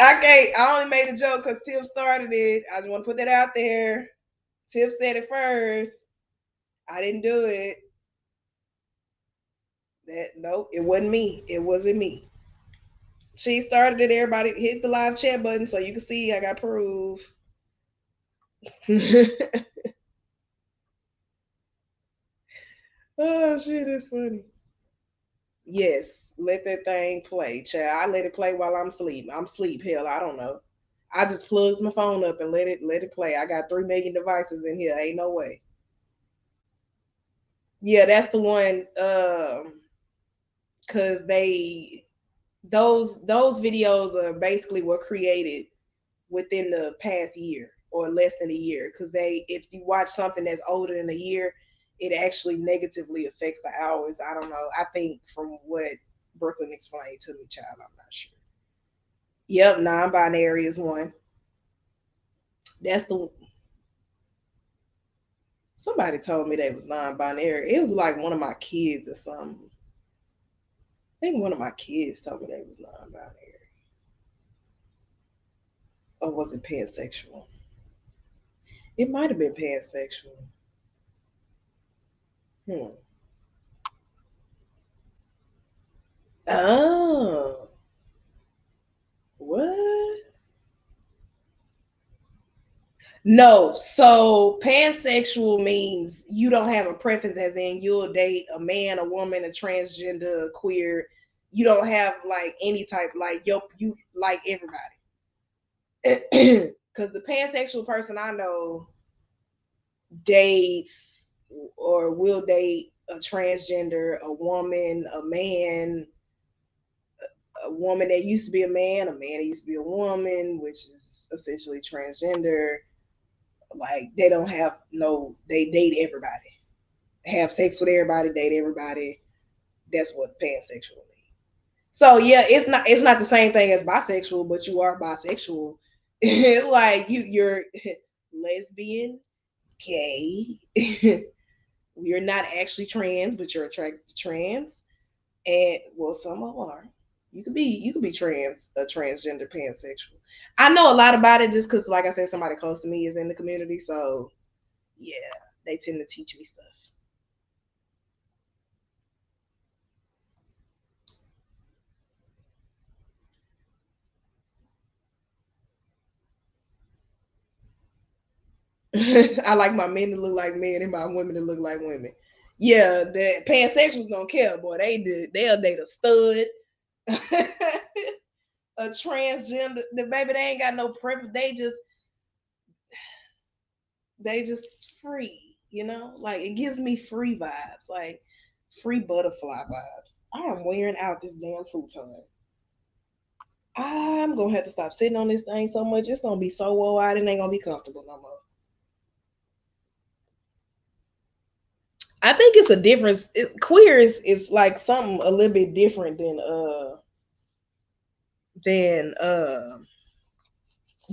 I only made a joke because Tiff started it. I just want to put that out there. Tiff said it first. I didn't do it. Nope, it wasn't me. It wasn't me. She started it. Everybody hit the live chat button so you can see I got proof. Oh shit, that's funny. Yes, let that thing play, child. I let it play while I'm asleep. Hell, I don't know. I just plugs my phone up and let it play. I got 3 million devices in here. Ain't no way. Yeah, that's the one. Cause those videos are basically were created within the past year or less than a year. Cause if you watch something that's older than a year, it actually negatively affects the hours. I don't know. I think from what Brooklyn explained to me, child, I'm not sure. Yep, non-binary is one. That's the somebody told me they was non-binary. It was like one of my kids or something. I think one of my kids told me they was non-binary. Or was it pansexual? It might have been pansexual. Oh. What? No. So pansexual means you don't have a preference, as in you'll date a man, a woman, a transgender, a queer. You don't have like any type, like you like everybody. Because the pansexual person I know dates or will date a transgender, a woman, a man, a woman that used to be a man that used to be a woman, which is essentially transgender. Like they don't have they date everybody, have sex with everybody, date everybody. That's what pansexual means. So yeah, it's not the same thing as bisexual, but you are bisexual. Like you're lesbian, gay. You're not actually trans, but you're attracted to trans. And well, some of them are. You could be a transgender pansexual. I know a lot about it just because, like I said, somebody close to me is in the community. So yeah, they tend to teach me stuff. I like my men to look like men and my women to look like women. Yeah, the pansexuals don't care, boy. They'll date a stud, a transgender. The baby, they ain't got no preference. They just free, like it gives me free vibes, like free butterfly vibes. I am wearing out this damn futon. I'm gonna have to stop sitting on this thing so much. It's gonna be so wore out, it ain't gonna be comfortable no more. I think it's a difference. Queer is like something a little bit different than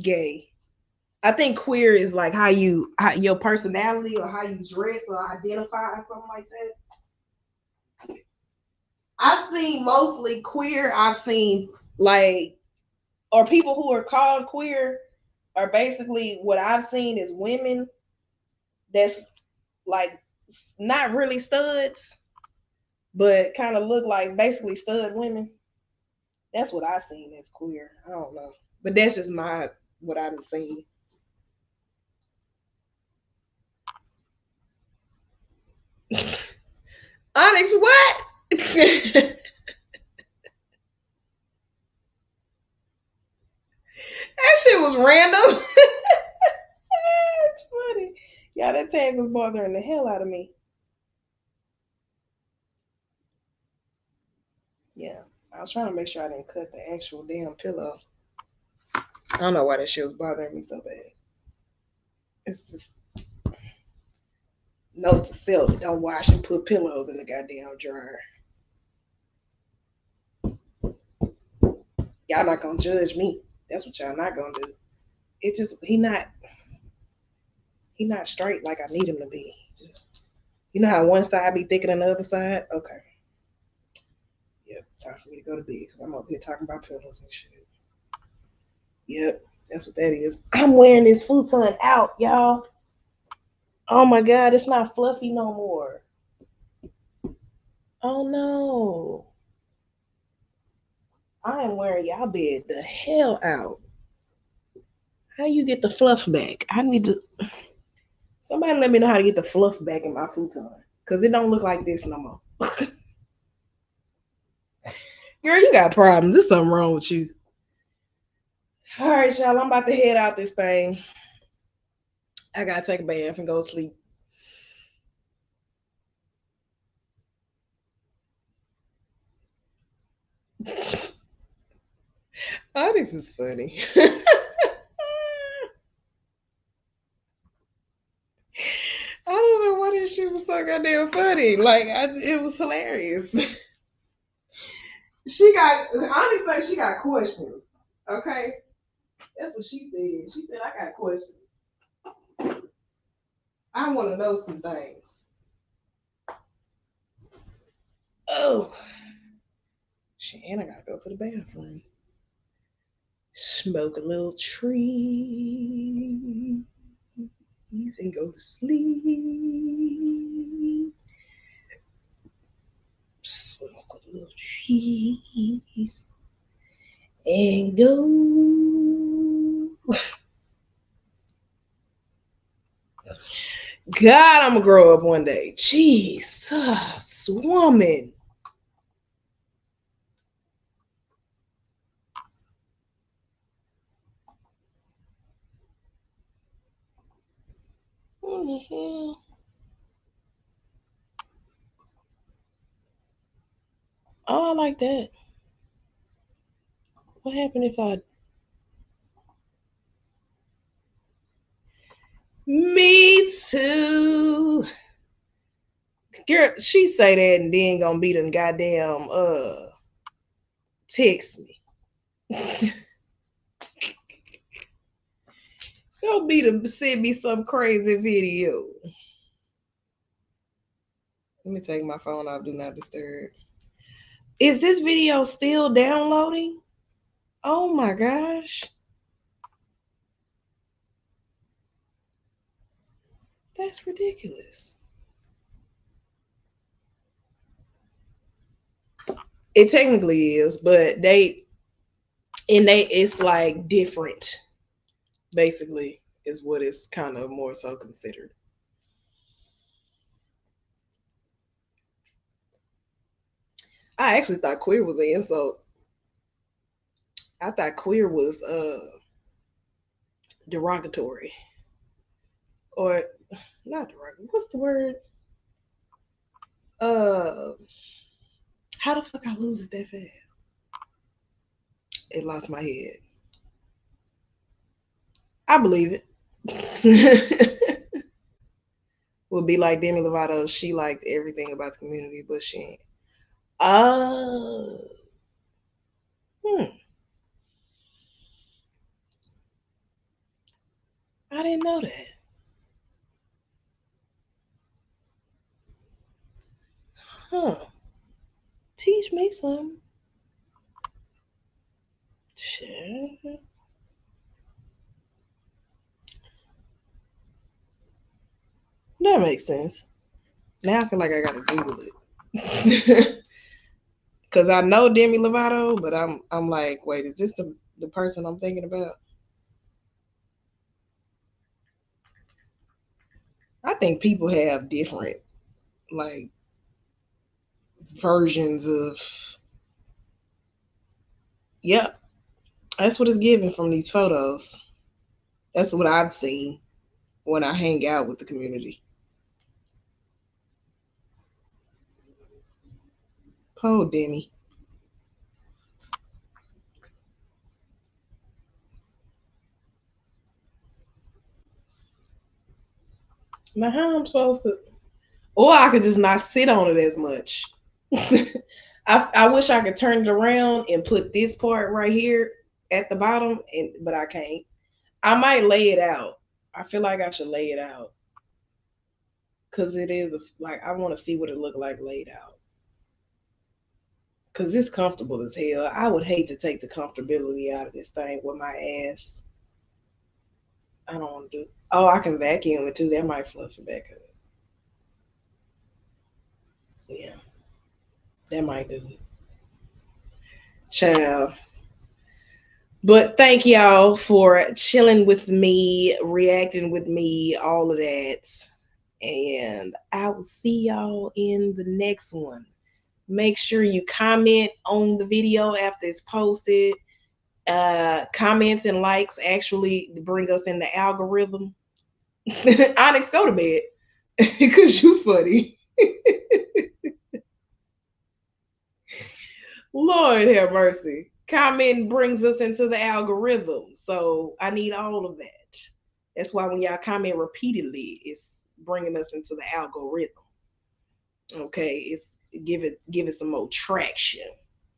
gay. I think queer is like how your personality or how you dress or identify or something like that. I've seen mostly queer. I've seen like, or people who are called queer are basically what I've seen is women that's like not really studs, but kind of look like basically stud women. That's what I've seen as queer. I don't know, but that's just what I've seen. Onyx, what? That shit was random. It's funny. Yeah, that tag was bothering the hell out of me. Yeah, I was trying to make sure I didn't cut the actual damn pillow. I don't know why that shit was bothering me so bad. It's just note to self: don't wash and put pillows in the goddamn dryer. Y'all not gonna judge me. That's what y'all not gonna do. It just he not straight like I need him to be. Just, you know how one side be thicker than the other side? Okay. Yep, time for me to go to bed because I'm up here talking about pillows and shit. Yep, that's what that is. I'm wearing this futon out, y'all. Oh my god, it's not fluffy no more. Oh no. I am wearing y'all bed the hell out. How you get the fluff back? I need to. Somebody let me know how to get the fluff back in my futon. Because it don't look like this no more. Girl, you got problems. There's something wrong with you. All right, y'all. I'm about to head out this thing. I gotta take a bath and go to sleep. Oh, this is funny. I don't know why this shit was so goddamn funny. Like, it was hilarious. She got questions. Okay? That's what she said. She said, I got questions. I want to know some things. Oh. Shit, and I gotta go to the bathroom. Smoke a little tree. And go to sleep. Smoke a little trees and go. God, I'm gonna grow up one day. Jesus, woman. What the hell? Oh, I like that. What happened if I... Me too. Girl, she say that and then gonna be them goddamn text me. Don't be to send me some crazy video. Let me take my phone off, do not disturb. Is this video still downloading? Oh my gosh. That's ridiculous. It technically is, but it's like different, basically, is what it's kind of more so considered. I actually thought queer was an insult. I thought queer was derogatory. Or not derogatory. What's the word? How the fuck I lose it that fast? It lost my head. I believe it. Would be like Demi Lovato. She liked everything about the community, but she ain't. I didn't know that. Huh. Teach me some. Shit. That makes sense. Now I feel like I gotta Google it. Cause I know Demi Lovato, but I'm like, wait, is this the person I'm thinking about? I think people have different like versions of. Yep, that's what it's giving from these photos. That's what I've seen when I hang out with the community. Oh, Demi. Now how I'm supposed to, or I could just not sit on it as much. I wish I could turn it around and put this part right here at the bottom, but I can't. I might lay it out. I feel like I should lay it out because it is like I want to see what it look like laid out. Because it's comfortable as hell. I would hate to take the comfortability out of this thing with my ass. I don't want to do. Oh, I can vacuum it too. That might fluff it back up. Yeah, that might do it. Child. But thank y'all for chilling with me, reacting with me, all of that. And I will see y'all in the next one. Make sure you comment on the video after it's posted. Comments and likes actually bring us in the algorithm. Onyx, go to bed because you funny. Lord have mercy. Comment brings us into the algorithm, so I need all of that. That's why when y'all comment repeatedly, it's bringing us into the algorithm. Okay, it's give it some more traction.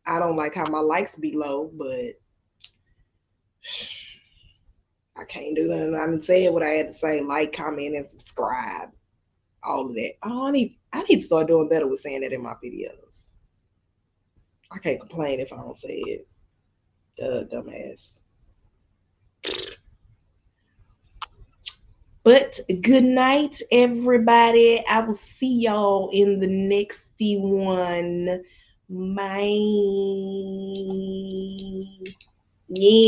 I don't like how my likes be low, but I can't do that. I didn't say what I had to say. Like, comment, and subscribe. All of that. Oh, I need to start doing better with saying that in my videos. I can't complain if I don't say it. Dumbass. But good night, everybody. I will see y'all in the next one. Bye. Yeah.